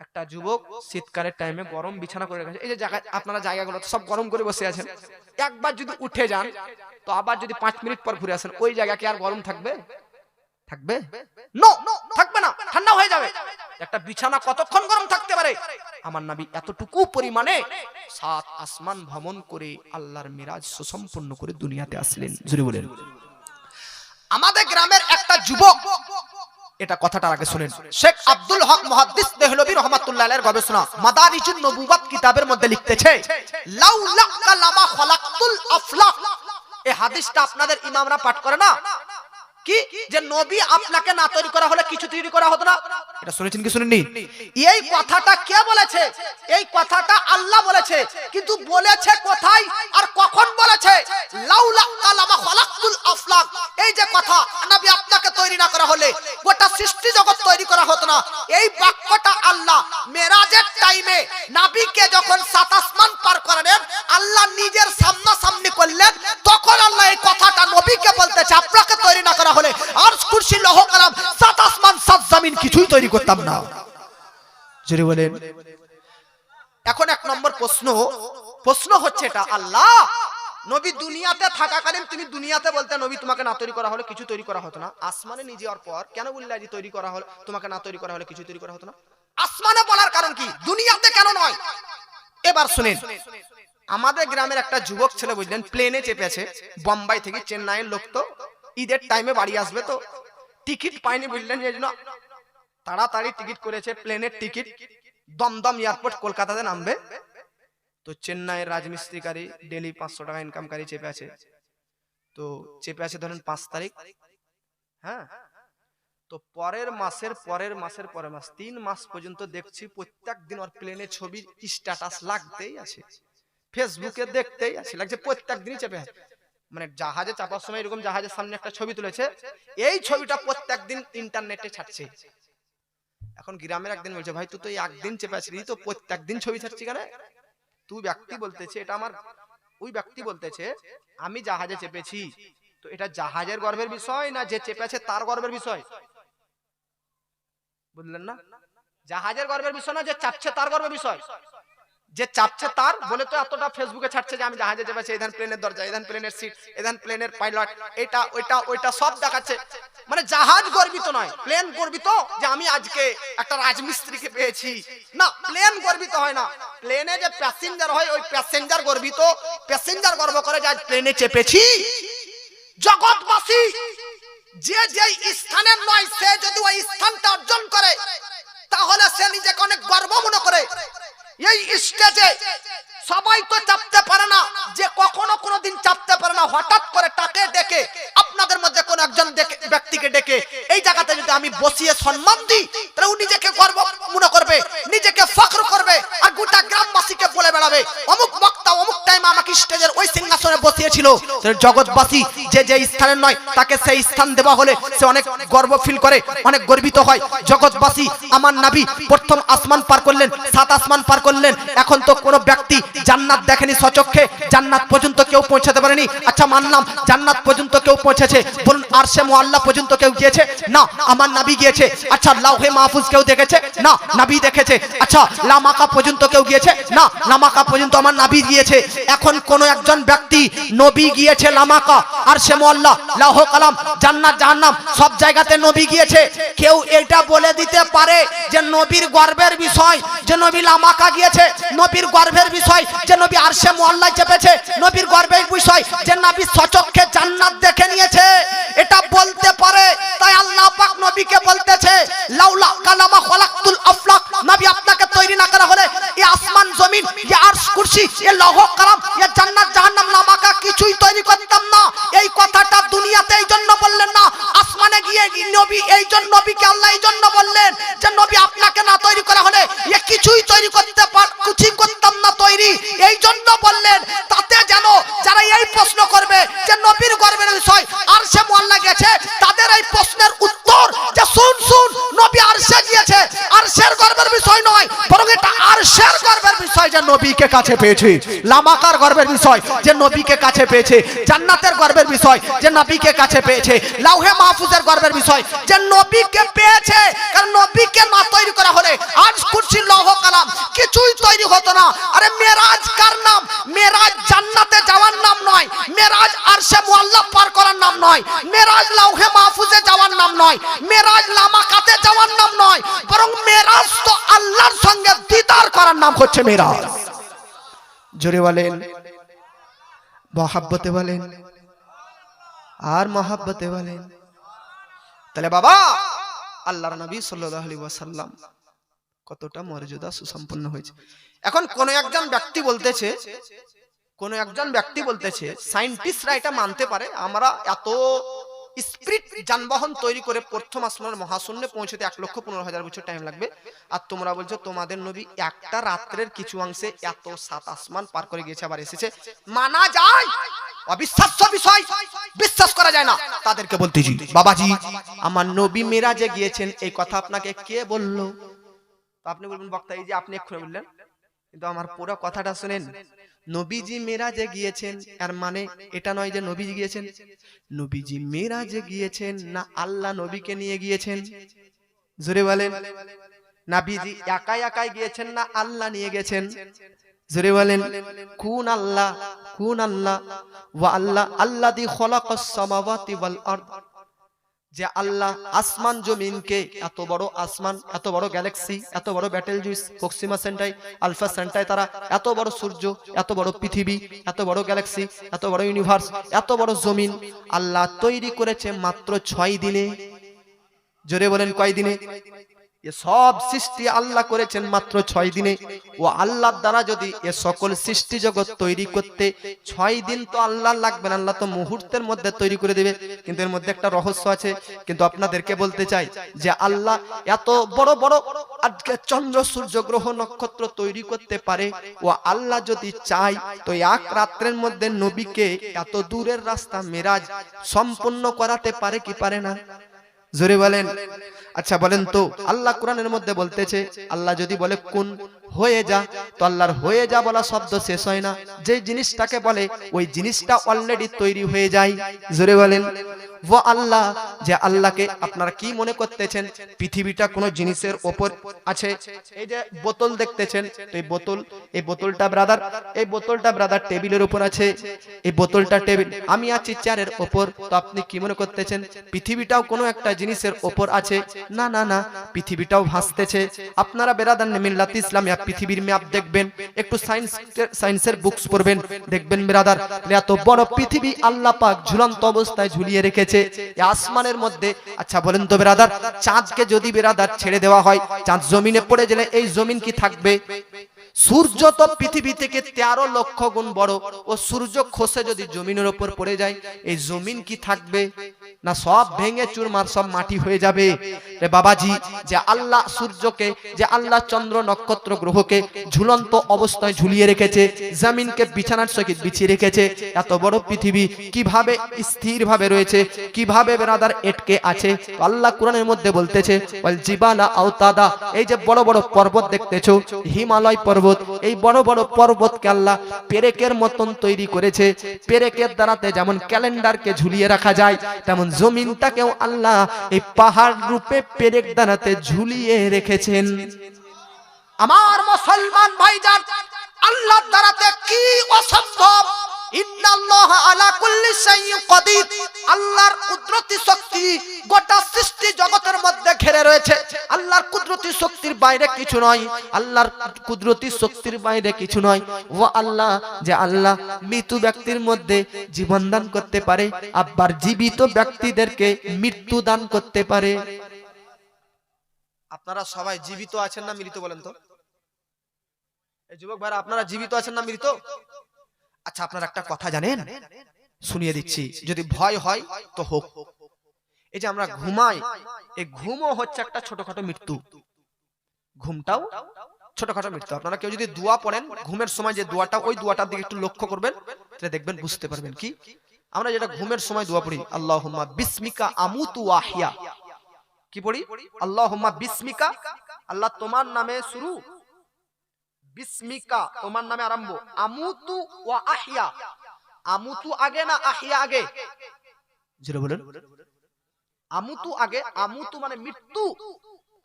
একটা যুবক শীতকালের টাইমে গরম বিছানা করে রেখেছে। এই যে জায়গা আপনারা জায়গাগুলো সব গরম করে বসে আছেন, একবার যদি উঠে যান তো আবার যদি 5 মিনিট পর ঘুরে আসেন ওই জায়গা কি আর গরম থাকবে? থাকবে? নো, থাকবে না, ঠান্ডা হয়ে যাবে। একটা বিছানা কতক্ষণ গরম থাকতে পারে? আমার নবী এতটুকু পরিমাণে 7 আসমান ভ্রমণ করে আল্লাহর মিরাজ সুসম্পন্ন করে দুনিয়াতে আসলেন। জোরে বলেন। আমাদের গ্রামের একটা যুবক, এটা কথাটা আগে শুনেন, শেখ আব্দুল হক মুহাদ্দিস দেহলভী রাহমাতুল্লাহ আলাইহির গবেষণা মাদারিজুন নবুওয়াত কিতাবের মধ্যে লিখতেছে লাউলা কালামা খলাকতুল আফলাক। এই হাদিসটা আপনাদের ইমামরা পাঠ করে না কি, যে নবী আপনাকে না তৈরি করা হলে কিছু তৈরি করা হতো না? এটা শুনেছেন কি শুনেননি? এই কথাটা কে বলেছে? এই কথাটা আল্লাহ বলেছে, কিন্তু বলেছে কোথায় আর কখন বলেছে? লাউলা কালামা খলাকতুল আফলাক। এই যে কথা, নবী আপনাকে তৈরি না করা হলে গোটা সৃষ্টি জগৎ তৈরি করা হতো না। এই বাক্যটা আল্লাহ মেরাজের টাইমে নবীকে যখন 7 আসমান পার করালেন, আল্লাহ নিজের সামনাসামনি করলেন, তখন আল্লাহ এই কথাটা নবীকে বলতেছে আপনাকে তৈরি না করা হলে আরশ কুরসি লৌহ কালাম 7 আসমান 7 জমিন কিছুই তৈরি করতাম না। জোরে বলেন। এখন 1 নম্বর প্রশ্ন হচ্ছে এটা, আল্লাহ নবী দুনিয়াতে থাকাকালীন তুমি দুনিয়াতে বলতে নবী তোমাকে না তৈরি করা হলে কিছু তৈরি করা হতো না, আসমানে নিয়ে যাওয়ার পর কেন বললে যে তৈরি করা হলো, তোমাকে না তৈরি করা হলে কিছু তৈরি করা হতো না? আসমানে বলার কারণ কি, দুনিয়াতে কেন নয়? এবার শুনেন, আমাদের গ্রামের একটা যুবক ছেলে বুঝলেন প্লেনে চেপেছে বোম্বাই থেকে, চেন্নাইয়ের লোক, তো ঈদের টাইমে বাড়ি আসবে, তো টিকিট পায়নি বুঝলেন, এই জন্য তাড়াতাড়ি টিকিট করেছে, প্লেনের টিকিট, দমদম এয়ারপোর্ট কলকাতাতে নামবে। তো চেন্নাইয়ের রাজমিস্ত্রি গাড়ি, ডেলি 500 টাকা ইনকামকারী চেপে আছে। তো চেপে আছে ধরেন 5 তারিখ, হ্যাঁ, তো পরের মাসের 3 মাস পর্যন্ত দেখছি প্রত্যেক দিন ওর প্লেনে ছবি স্ট্যাটাস লাগতেই আছে, ফেসবুকে দেখতেই আছে, লাগছে প্রত্যেক দিনই চেপে আছে। মানে জাহাজে চাপার সময় এরকম জাহাজের সামনে একটা ছবি তুলেছে, এই ছবিটা প্রত্যেক দিন ইন্টারনেটে ছাড়ছে। এখন গ্রামের একদিন বলছে ভাই তুই তো একদিন চেপে আছিস, তো প্রত্যেক দিন ছবি ছাড়ছি কেন? তুই ব্যক্তি বলতেছে, এটা আমার ওই ব্যক্তি বলতেছে আমি জাহাজে চেপেছি, তো এটা জাহাজের গর্বের বিষয় না যে চেপেছে তার গর্বের বিষয়? বুঝলেন না? জাহাজের গর্বের বিষয় না যে চাপছে তার গর্বের বিষয়। যে চাপছে তার বলে তো এতটা ফেসবুকে ছাড়ছে যে আমি জাহাজে চেপেছি, এখান প্লেনের দরজা, এখান প্লেনের সিট, এখান প্লেনের পাইলট, এটা ওইটা ওইটা সব দেখাচ্ছে। মানে জাহাজ গর্বিত নয়, প্লেন গর্বিত যে আমি আজকে একটা রাজমিস্ত্রিকে পেয়েছি। না, প্লেন গর্বিত হয় না, প্লেনে যে প্যাসেঞ্জার হয় ওই প্যাসেঞ্জার গর্বিত, প্যাসেঞ্জার গর্ব করে যে আজ প্লেনে চেপেছি। জগৎবাসী যে যে স্থানের নয় সে যদি ওই স্থানটা অর্জন করে তাহলে সে নিজেকে অনেক গর্ব মনে করে। এই স্টেজে সবাই তো চাপতে পারে না, যে কখনো কোনোদিন চাপতে পারে না, হঠাৎ করে তাকে ডেকে আপনাদের মধ্যে কোন একজন ব্যক্তিকে ডেকে এই জায়গাতে যদি আমি বসিয়ে সম্মান দিই তাহলে ও নিজেকে গর্ব মনে করবে, নিজেকে ফখর করবে, আর গোটা গ্রামবাসীকে বলে বেড়াবে অমুক বক্তা অমুক টাইমে আমাকে স্টেজের ওই সিংহাসনে বসিয়েছিল। জগৎবাসী যে যে স্থানের নয় তাকে সেই স্থান দেওয়া হলে সে অনেক গর্ব ফিল করে, অনেক গর্বিত হয়। জগৎবাসী আমার নবী প্রথম আসমান পার করলেন, 7 আসমান পার করলেন, এখন তো কোনো ব্যক্তি জান্নাত দেখেনি সচক্ষে, জান্নাত পর্যন্ত কেউ পৌঁছাতে পারেনি। আচ্ছা মানলাম জান্নাত পর্যন্ত কেউ পৌঁছেছে, বলুন আরশে মুআল্লা পর্যন্ত কেউ গিয়েছে? না, আমার নবী গিয়েছে। আচ্ছা লাউহে মাহফুজ কেউ দেখেছে? না, নবী দেখেছে। আচ্ছা লামাকা পর্যন্ত কেউ গিয়েছে? না, লামাকা পর্যন্ত আমার নবী গিয়েছে। এখন কোন একজন ব্যক্তি নবী গিয়েছে লামাকা, আরশে মুআল্লা, লাউহ কালাম, জান্নাত জাহান্নাম সব জায়গাতে নবী গিয়েছে। কেউ এটা বলে দিতে পারে যে নবীর গর্বের বিষয় যে নবী লামাকা গিয়েছে, নবীর গর্বের বিষয় যে নবী আরশে মুআল্লায় চেপেছে, নবীর গর্বের বিষয় যে নবী সচক্ষে জান্নাত দেখে নিয়েছে? এটা বলতে পারে। তাই আল্লাহ পাক নবীকে বলতেছে লাউলা কালামা খলাকতুল আফলাক, নবী আপনাকে তৈরি না করা হলে এই আসমান জমিন, এই আরশ কুরসি, এই লৌহ কালাম, এই জান্নাত জাহান্নাম লামাকা কিছুই তৈরি করতাম না। এই কথাটা দুনিয়াতে এই জন্য বললেন না, আসমানে গিয়ে নবী এই জন্য নবীকে আল্লাহ এই জন্য বললেন যে নবী আপনাকে না তৈরি করা হলে এ কিছুই তৈরি করতে কিছুই করতাম না তৈরি, এই জন্য বললেন। তাতে যেন যারা এই প্রশ্ন করবে যে নবীর গর্বের বিষয় আরশে মুআল্লা গেছে, তাদের এই প্রশ্নের উত্তর যে শুন শুন, নবী আরশে গিয়েছে, আরশের গর্বের বিষয় নয়, বরং এটা আরশের গর্বের বিষয় যে নবীকে কাছে পেয়েছে, লামাকার গর্বের বিষয় যে নবীকে কাছে পেয়েছে, জান্নাতের গর্বের বিষয় যে নবীকে কাছে পেয়েছে, লাউহে মাহফুজের গর্বের বিষয় যে নবীকে পেয়েছে। কারণ নবীকে না তৈরি করা হলে আরশ কুরসি লৌহ কালাম কিছুই তৈরি হতো না। আরে মেরাজ কার নাম? মেরাজ জান্নাতে যাওয়ার নাম নয়, মেরাজ আরশে মুআল্লা পার করার নাম নয়, মেরাজ লাউহে মাহফুজে যাওয়ার নাম নয়, মেরাজ লামাকাতে যাওয়ার নাম নয়, বরং মেরাজ তো আল্লাহর সঙ্গে দিদার করার নাম হচ্ছে মেরাজ। জোরে বলেন, মহব্বতে বলেন, আর মহব্বতে বলেন। তাহলে বাবা আল্লাহর নবী সাল্লাল্লাহু আলাইহি ওয়াসাল্লাম কতটা মর্যাদা সুসম্পন্ন হয়েছে। এখন কোন একজন ব্যক্তি বলতেছে সায়েন্টিস্টরা এটা মানতে পারে আমরা এত স্পিরিট যানবাহন তৈরি করে প্রথম আসমানের মহাশূন্যে পৌঁছতে 1,15,000 বছর টাইম লাগবে, আর তোমরা বলছো তোমাদের নবী একটা রাত্রের কিছু অংশে এত 7 আসমান পার করে গিয়েছে আবার এসেছে। মানা যায়? অবিশ্বাস্য বিষয়, বিশ্বাস করা যায় না। তাদেরকে বলতেছি বাবাজি আমার নবী মেরাজে গিয়েছেন, এই কথা আপনাকে কে বললো? আপনি বলবেন বক্তা এই যে আপনি এক্ষুনি বললেন, কিন্তু আমার পুরো কথাটা শুনেন। নবীজি মেরাজে গিয়েছেন এর মানে এটা নয় যে নবীজি গিয়েছেন। নবীজি মেরাজে গিয়েছেন না আল্লাহ নবীকে নিয়ে গিয়েছেন? জোরে বলেন। নবীজি একাই একাই গিয়েছেন না আল্লাহ নিয়ে গেছেন? জোরে বলেন। কোন আল্লাহ? কোন আল্লাহ? ওয়া আল্লাহ আল্লাযী খালাকাস সামাওয়াতি ওয়াল আরদ, যে আল্লাহ আসমান জমিনকে, এত বড় আসমান, এত বড় গ্যালাক্সি, এত বড় ব্যাটেল জুইস, প্রক্সিমা সেন্টাই, আলফা সেন্টাই, তারা এত বড় সূর্য, এত বড় পৃথিবী, এত বড় গ্যালাক্সি, এত বড় ইউনিভার্স, এত বড় জমিন আল্লাহ তৈরি করেছে মাত্র 6 দিনে। জোরে বলেন কয় দিনে? এ সব সৃষ্টি আল্লাহ করেছেন মাত্র 6 দিনে। ও আল্লাহর দ্বারা যদি এ সকল সৃষ্টি জগৎ তৈরি করতে 6 দিন তো আল্লাহ লাগবে না, আল্লাহ তো মুহূর্তের মধ্যে তৈরি করে দেবে। কিন্তু এর মধ্যে একটা রহস্য আছে, কিন্তু আপনাদেরকে বলতে চাই যে আল্লাহ এত বড় বড় আজকে চন্দ্র সূর্য গ্রহ নক্ষত্র তৈরি করতে পারে। ও আল্লাহ যদি চায় তো এক রাত্রের মধ্যে নবীকে এত দূরের রাস্তা মেরাজ সম্পূর্ণ করাতে পারে কি পারে না? জোরে বলেন। আচ্ছা বলেন তো, আল্লাহ কোরআনের মধ্যে বলতেছে, আল্লাহ যদি বলে কুন হয়ে যা, তো আল্লাহর হয়ে যা বলা শব্দ শেষ হয় না, যে জিনিসটাকে বলে ওই জিনিসটা অলরেডি তৈরি হয়ে যায়। জোরে বলেন ও আল্লাহ। যে আল্লাহকে আপনারা কি মনে করতেছেন পৃথিবীটা কোনো জিনিসের ওপর আছে? এই যে বোতল দেখতেছেন, তো এই বোতলটা ব্রাদার টেবিলের উপর আছে, এই বোতলটা টেবিল, আমি আছি চেয়ারের ওপর, তো আপনি কি মনে করতেছেন পৃথিবীটাও কোনো একটা জিনিসের ওপর আছে? না না না, পৃথিবীটাও ভাসতেছে। আপনারা বেরাদান মিল্লাত ইসলামিয়া পৃথিবীর ম্যাপ দেখবেন, একটু সায়েন্সের বুকস পড়বেন, দেখবেন বেরাদার এত বড় পৃথিবী আল্লাহ পাক ঝুলন্ত অবস্থায় ঝুলিয়ে রেখেছে এই আসমানের মধ্যে। আচ্ছা বলেন তো বেরাদার, চাঁদকে যদি বেরাদার ছেড়ে দেওয়া হয়, চাঁদ জমিনে পড়ে গেলে এই জমিন কি থাকবে? সূর্য তো পৃথিবী থেকে 13 লক্ষ গুণ বড়, ও সূর্য খসে যদি জমিনের উপর পড়ে যায় এই জমিন কি থাকবে? না সব ভেঙে চুরমার, সব মাটি হয়ে যাবে। রে বাবাজি, যে আল্লাহ সূর্যকে, যে আল্লাহ চন্দ্র নক্ষত্র গ্রহকে ঝুলন্ত অবস্থায় ঝুলিয়ে রেখেছে, জমিনকে বিছানার সহিত বিছিয়ে রেখেছে, এত বড় পৃথিবী কিভাবে স্থির ভাবে রয়েছে, কিভাবে বেরাদার এটকে আছে? আল্লাহ কোরআনের মধ্যে বলতেছে ওয়াল জিবালা আওতাদা, এই যে বড় বড় পর্বত দেখতেছো, হিমালয় পর্বত, এই বড় বড় পর্বতকে আল্লাহ পেরেকের মতন তৈরি করেছে। পেরেকের দ্বারাতে যেমন ক্যালেন্ডারকে ঝুলিয়ে রাখা যায়, তেমন জমিনটাকেও আল্লাহ এই পাহাড় রূপে পেরেক দ্বারাতে ঝুলিয়ে রেখেছেন। আমার মুসলমান ভাইজান, আল্লাহর দ্বারাতে কি অসম্ভব? ইন্নাল্লাহা আলা কুল্লি শাইইন কাদির, আল্লাহর কুদরতি শক্তি গোটা সৃষ্টি জগতের মধ্যে ঘিরে রয়েছে। আল্লাহর কুদরতি শক্তির বাইরে কিছু নয়, আল্লাহর কুদরতি শক্তির বাইরে কিছু নয়। ও আল্লাহ, যে আল্লাহ মৃত ব্যক্তির মধ্যে জীবন দান করতে পারে, আবার জীবিত ব্যক্তিদেরকে মৃত্যু দান করতে পারে। আপনারা সবাই জীবিত আছেন না মৃত বলেন তো? এই যুবক ভাইরা, আপনারা জীবিত আছেন না মৃত? আচ্ছা আপনারা একটা কথা জানেন, শুনিয়ে দিচ্ছি, যদি ভয় হয় তো হোক। এই যে আমরা ঘুমাই, এই ঘুমও হচ্ছে একটা ছোটখাটো মৃত্যু, ঘুমটাও ছোটখাটো মৃত্যু। আপনারা কেউ যদি দোয়া পড়েন ঘুমের সময়, যে দোয়াটা, ওই দোয়াটার দিকে একটু লক্ষ্য করবেন, তাহলে দেখবেন, বুঝতে পারবেন কি আমরা যেটা ঘুমের সময় দোয়া পড়ি, আল্লাহুম্মা বিসমিকা আমুতু ওয়া আহইয়া। কি পড়ি? আল্লাহুম্মা বিসমিকা, আল্লাহ তোমার নামে শুরু, বিসমিকা তোমার নামে আরম্ভ, আমুতু ওয়া আহইয়া, আমুতু আগে না আহইয়া আগে? জোরে বলেন। আমুতু আগে, আমুতু মানে মৃত্যু।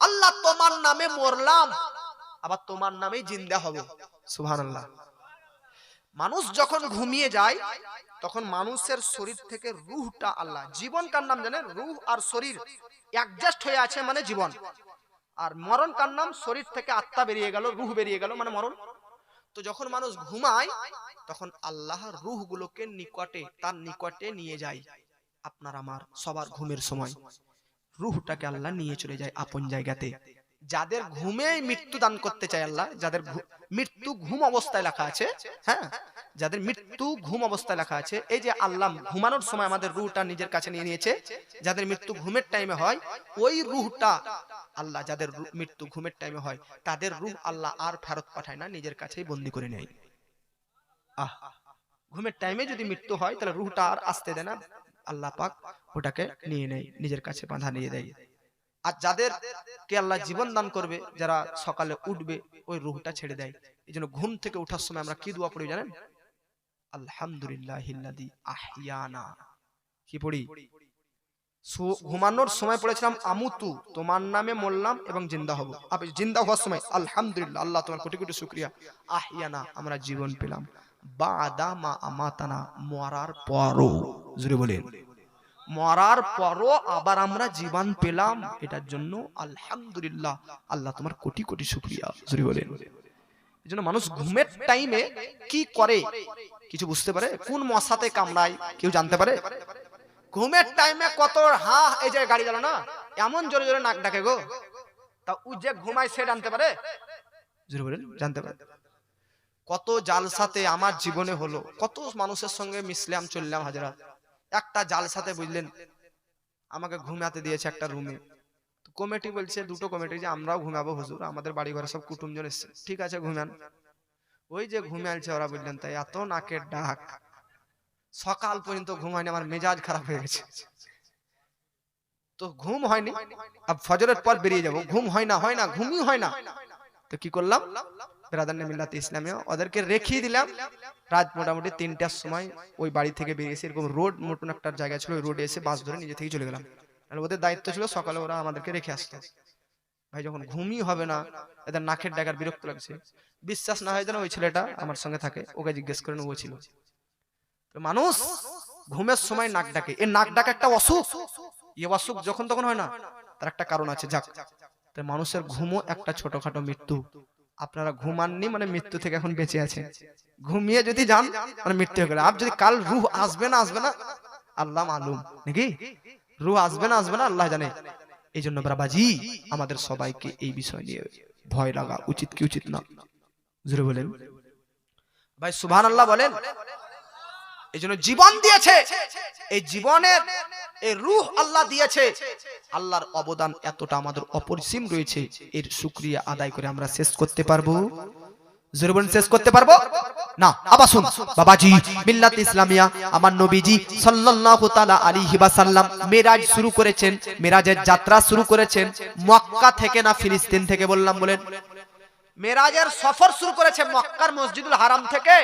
আল্লাহ তোমার নামে মরলাম, আবার তোমার নামেই জিন্দা হব। সুবহানাল্লাহ। মানুষ যখন ঘুমিয়ে যায় তখন মানুষের শরীর থেকে রূহটা, আল্লাহ জীবন কার নাম জানেন? রূহ আর শরীর অ্যাডজাস্ট হয়ে আছে মানে জীবন। আর মরণ কার নাম? শরীর থেকে আত্মা বেরিয়ে গেল, রূহ বেরিয়ে গেল মানে মরণ। তো যখন মানুষ ঘুমায় তখন আল্লাহ রূহ গুলোকে নিকটে, তার নিকটে নিয়ে যায়। আপনার আমার সবার ঘুমের সময় রূহটাকে আল্লাহ নিয়ে চলে যায় আপন জায়গাতে। যাদের ঘুমে মৃত্যু দান করতে চায় আল্লাহ, যাদের মৃত্যু ঘুম অবস্থায় লেখা আছে, হ্যাঁ, যাদের মৃত্যু ঘুম অবস্থায় লেখা আছে, এই যে আল্লাহ ঘুমানোর সময় আমাদের রূহটা নিজের কাছে নিয়ে নিয়েছে। যাদের মৃত্যু ঘুমের টাইমে হয়, ওই রূহটা আল্লাহ, যাদের মৃত্যু ঘুমের টাইমে হয়, তাদের রূহ আল্লাহ আর ফেরত পাঠায় না, নিজের কাছেই বন্দি করে নেয়। ঘুমের টাইমে যদি মৃত্যু হয় তাহলে রূহটা আর আসতে দেয় না, আল্লাহ পাক ওটাকে নিয়ে নেয়, নিজের কাছে বাঁধা নিয়ে দেয়। আর যাদেরকে আল্লাহ জীবন দান করবে, যারা সকালে উঠবে, ওই রূহটা ছেড়ে দেয়। এই জন্য ঘুম থেকে ওঠার সময় আমরা কি দোয়া পড়ি জানেন? আলহামদুলিল্লাহিল্লাযী আহইয়ানা। কি পড়ি? ঘুমানোর সময় পড়েছিলাম আমুতু, তোমার নামে মরলাম এবং জিন্দা হব। আপনি জিন্দা হওয়ার সময় আলহামদুলিল্লাহ, আল্লাহ তোমার কোটি কোটি শুকরিয়া, আহইয়ানা আমরা জীবন পেলাম, বাদা মা আমাতানা মরার পরও, জোরে বলেন, মরার পরও আবার আমরা জীবন পেলাম, এটার জন্য আলহামদুলিল্লাহ, আল্লাহ তোমার কোটি কোটি শুকরিয়া, জোরে বলেন। এজন্য মানুষ ঘুমের টাইমে কি করে কিছু বুঝতে পারে? কোন মশাতে কামড়ায় কেউ জানতে পারে? ঘুমের টাইমে কত এই যে গাড়ি চালানো না, এমন জোরে জোরে নাক ডাকে গো, তা ও যে ঘুমায় সে জানতে পারে? জোরে বলেন, জানতে পারে। কত জালসাতে আমার জীবনে হলো, কত মানুষের সঙ্গে মিশলাম, চললাম হাজরাত। একটা জালসাতে বুঝলেন আমাকে ঘুমাতে দিয়েছে একটা রুমে, কমিটি বলছে, দুটো কমিটি, যে আমরাও ঘুমাবো হুজুর, আমাদের বাড়ি ঘরে সব কুটুমজন এসছে, ঠিক আছে ঘুমান। ওই যে ঘুমাইছে ওরা, বুঝলেন, তাই এত নাকের ডাক, সকাল পর্যন্ত ঘুমায়নি, আমার মেজাজ খারাপ হয়ে গেছে। তো ঘুম হয়নি, ফজরের পর বেরিয়ে যাব, ঘুম হয় না, ঘুমই হয় না। তো কি করলাম? ব্রাদার মিল্লাত ইসলামিয়া, ওদেরকে রেখে দিলাম। রাত মোটামুটি 3টার সময় ওই বাড়ি থেকে বেরিয়েছে, এরকম রোড মতন একটা জায়গা ছিল, ওই রোডে এসে বাস ধরে নিজে থেকে চলে গেলাম। আর ওদের দায়িত্ব ছিল সকালে ওরা আমাদেরকে রেখে আসতো। ভাই যখন ঘুমই হবে না, এদের নাকের ডাকার বিরক্ত লাগছে। বিশ্বাস না হয় যেন ওই ছেলেটা আমার সঙ্গে থাকে, ওকে জিজ্ঞেস করেন, ও ছিল। মানুষ ঘুমের সময় নাক ডাকে, এই নাক ডাকা একটা অসুখ। এই অসুখ যখন তখন হয় না, তার একটা কারণ আছে। যাক, মানুষের ঘুমও একটা ছোটখাটো মৃত্যু। আপনারা ঘুমাননি মানে মৃত্যু থেকে এখন বেঁচে আছেন। ঘুমিয়ে যদি যান মানে মৃত্যু হয়ে গেল। আর যদি কাল রূহ আসবে না আল্লাহ মালুম, নাকি রূহ আসবে না আল্লাহ জানে। এই জন্য বাবাজি আমাদের সবাইকে এই বিষয় নিয়ে ভয় লাগা উচিত কি উচিত না? জোরে বলেন ভাই সুবহানাল্লাহ বলেন। এই জন্য জীবন দিয়েছে, এই জীবনের এই রূহ আল্লাহ দিয়েছে। আল্লাহর অবদান এতটা আমাদের অপরিসীম রয়েছে, এর শুকরিয়া আদায় করে আমরা শেষ করতে পারবো? জোরে বলেন, শেষ করতে পারবো না? আবার শুন বাবাজি, মিল্লাত ইসলামিয়া আমার নবীজি সাল্লাল্লাহু তাআলা আলাইহি ওয়াসাল্লাম মেরাজ শুরু করেছেন, মেরাজের যাত্রা শুরু করেছেন মক্কা থেকে না ফিলিস্তিন থেকে? বললাম বলেন। মেরাজের সফর শুরু করেছে মক্কার মসজিদুল হারাম থেকে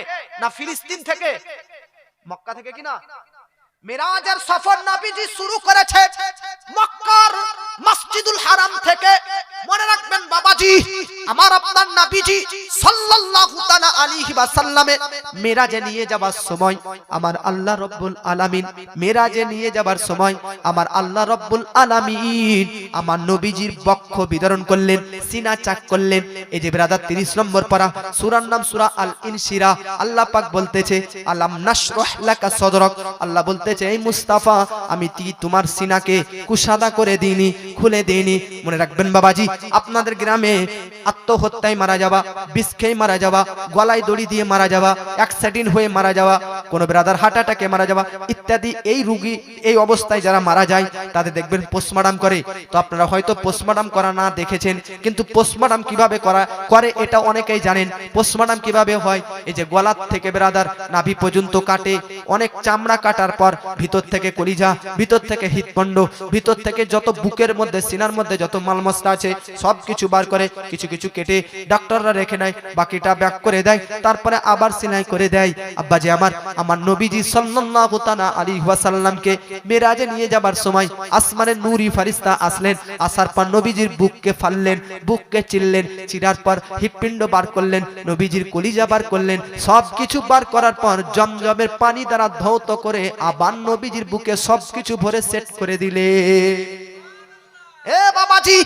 না ফিলিস্তিন থেকে? মক্কা থেকে কি না? মেরাজের সফর নবীজি শুরু করেছে মক্কার মসজিদুল হারাম থেকে। মনে রাখবেন বাবাজি, আমার আপনার নবীজি সাল্লাল্লাহু তাআলা আলাইহি ওয়াসাল্লামে মেরাজে নিয়ে যাবার সময় আমার আল্লাহ রাব্বুল আলামিন, মেরাজে নিয়ে যাবার সময় আমার আল্লাহ রাব্বুল আলামিন আমার নবীজির বক্ষ বিতরণ করলেন, সিনা চাক করলেন। এই যে ব্রাদার 30 নম্বর পারা, সূরার নাম সূরা আল ইনশিরা। আল্লাহ পাক বলতেছে আলাম নাশরাহ লাকা সদরক। আল্লাহ বলতেছে এই মুস্তাফা, আমি তোমার সিনাকে কুশাদা করে দিইনি, খুলে দিইনি। মনে রাখবেন বাবাজি, আপনাদের গ্রামে আত্মহত্যায় মারা যাওয়া, বিষ খেয়ে মারা যাওয়া, গলায় দড়ি দিয়ে মারা যাওয়া, অ্যাক্সিডেন্ট হয়ে মারা যাওয়া, কোন ব্রাদার হার্ট অ্যাটাকে মারা যাওয়া ইত্যাদি, এই রোগী এই অবস্থায় যারা মারা যায় তাদের দেখবেন পোস্টমর্টম করে। তো আপনারা হয়তো পোস্টমর্টম করা না দেখেছেন, কিন্তু পোস্টমর্টম কিভাবে করে এটা অনেকেই জানেন। পোস্টমর্টম কিভাবে হয়? এই যে গলা থেকে ব্রাদার নাভি পর্যন্ত কাটে, অনেক চামড়া কাটার পর ভিতর থেকে কলিজা, ভিতর থেকে হৃৎপিণ্ড, ভিতর থেকে যত বুকের মধ্যে সিনার মধ্যে যত মালমস্তা আছে সবকিছু বার করে, কিছু কিছু কেটে ডাক্তাররা রেখে নেয়, বাকিটা ব্যাক করে দেয়, তারপরে আবার সেলাই করে দেয়। আব্বাজি আমার নবীজি সাল্লাল্লাহু তাআলা আলাইহি ওয়াসাল্লামকে মেরাজে নিয়ে যাবার সময় আসমানের নূরি ফেরেশতা আসলেন, আসার পর নবীজির বুককে ফাললেন, বুককে চিরলেন, চিরার পর হৃৎপিণ্ড বার করলেন, নবীজির কলিজা বার করলেন, সবকিছু বার করার পর জমজমের পানি দ্বারা ধৌত করে আবার নবীজির বুকে সবকিছু ভরে সেট করে দিলে। এ বাবাজি,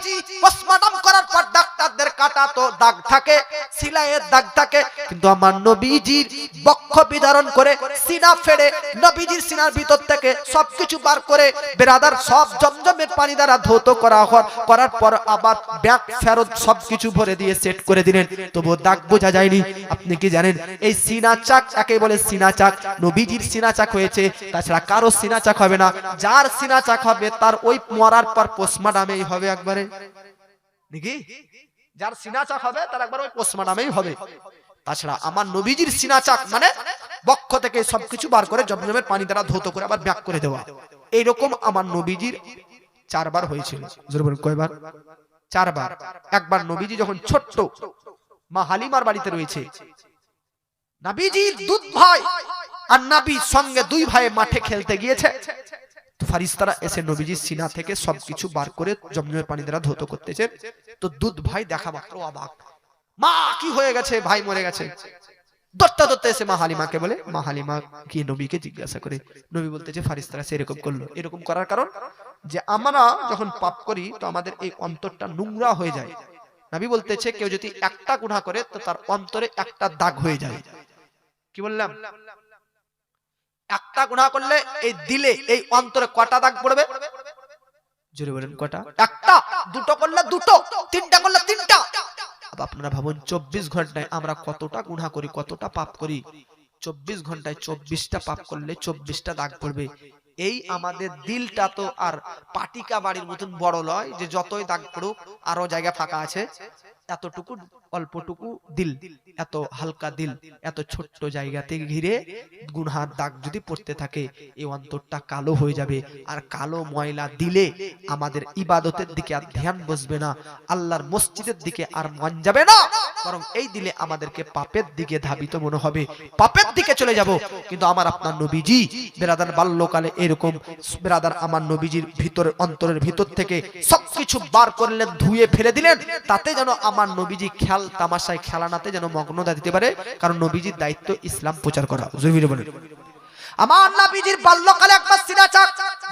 পোস্টমর্টম করার পর ডাক্তারদের কাটা তো দাগ থাকে, সিলাইয়ের দাগ থাকে, কিন্তু আমার নবীজির বক্ষ বিদারণ করে সিনা ফেড়ে নবীজির সিনার ভিতর থেকে সবকিছু বার করে বেরাদার সব জমজমের পানি দ্বারা ধৌত করার পর আবার ব্যাক ফেরত সবকিছু ভরে দিয়ে সেট করে দিলেন, তবুও দাগ বোঝা যায়নি। আপনি কি জানেন এই সিনা চাক একে বলে? সিনা চাক নবীজির সিনা চাক হয়েছে, তাছাড়া কারো সিনা চাক হবে না। যার সিনা চাক হবে তার ওই মরার পর পোস্টমর্টমেই হবে একবারে, নাকি? যার সিনা চাক হবে তার একবার ওই পোস্টমর্টমেই হবে। তাছাড়া আমার নবীজির সিনা চাক মানে বক্ষ থেকে সবকিছু বার করে জমজমের পানি দ্বারা ধৌত করে আবার ব্যাক করে দেওয়া। এইরকম আমার নবীজির 4 বার হয়েছিল। জোরে বলুন কয়বার? 4 বার। একবার নবীজি যখন ছোট্ট মা হালিমার বাড়িতে রয়েছে, নবীজির দুধ ভাই আর নবী সঙ্গে 2 ভাই মাঠে খেলতে গিয়েছে, ফারিস্তারা এসে নবীজির সিনা থেকে সবকিছু বার করে জমজমের পানি দ্বারা ধৌত করতেছে। তো দুধ ভাই দেখা মাত্র অবাক, মা কি হয়ে গেছে, ভাই মরে গেছে। দত্তা দত্তা এসে মা হালিমাকে বলে, মা হালিমা গিয়ে নবীকে জিজ্ঞাসা করে, নবী বলতেছে ফারিস্তারা সেরকম করলো। এরকম করার কারণ যে আমরা যখন পাপ করি তো আমাদের এই অন্তরটা নোংরা হয়ে যায়। নবী বলতেছে কেউ যদি একটা গুনাহ করে তো তার অন্তরে একটা দাগ হয়ে যায়। কি বললাম? একটা গুনাহ করলে এই দিলে এই অন্তরে কটা দাগ পড়বে? জোরে বলেন কটা? একটা। দুটো করলে দুটো, তিনটা করলে তিনটা। আপনারা ভাবুন 24 ঘন্টায় আমরা কতটা গুনাহ করি, কতটা পাপ করি। 24 ঘন্টায় 24টা পাপ করলে 24টা দাগ পড়বে। এই আমাদের দিলটা তো আর পাটিকা বাড়ির মতন বড় নয় যে যতই দাগ পড়ুক আরো জায়গা ফাঁকা আছে। এতটুকু অল্পটুকু দিল, এত হালকা দিল, এত ছোট্ট জায়গাতে ঘিরে গুনহার দাগ যদি পড়তে থাকে এই অন্তরটা কালো হয়ে যাবে। আর কালো ময়লা দিলে আমাদের ইবাদতের দিকে আর ধ্যান বসবে না, আল্লাহর মসজিদের দিকে আর মন যাবে না, বরং এই দিলে আমাদেরকে পাপের দিকে ধাবিত মনে হবে, পাপের দিকে চলে যাব। কিন্তু আমার আপনার নবীজি বেরাদার বাল্যকালে এরকম, বেরাদার আমার নবীজির ভিতরে অন্তরের ভিতর থেকে সবকিছু বার করলেন, ধুয়ে ফেলে দিলেন, তাতে যেন আমার নবীজি খেল তামাশায় খেলানাতে যেন মগ্নতা দিতে পারে। কারণ নবীজির দায়িত্ব ইসলাম প্রচার করা। জহির বলেন আমার নবীজির বাল্যকালে একবার সিনাচাক,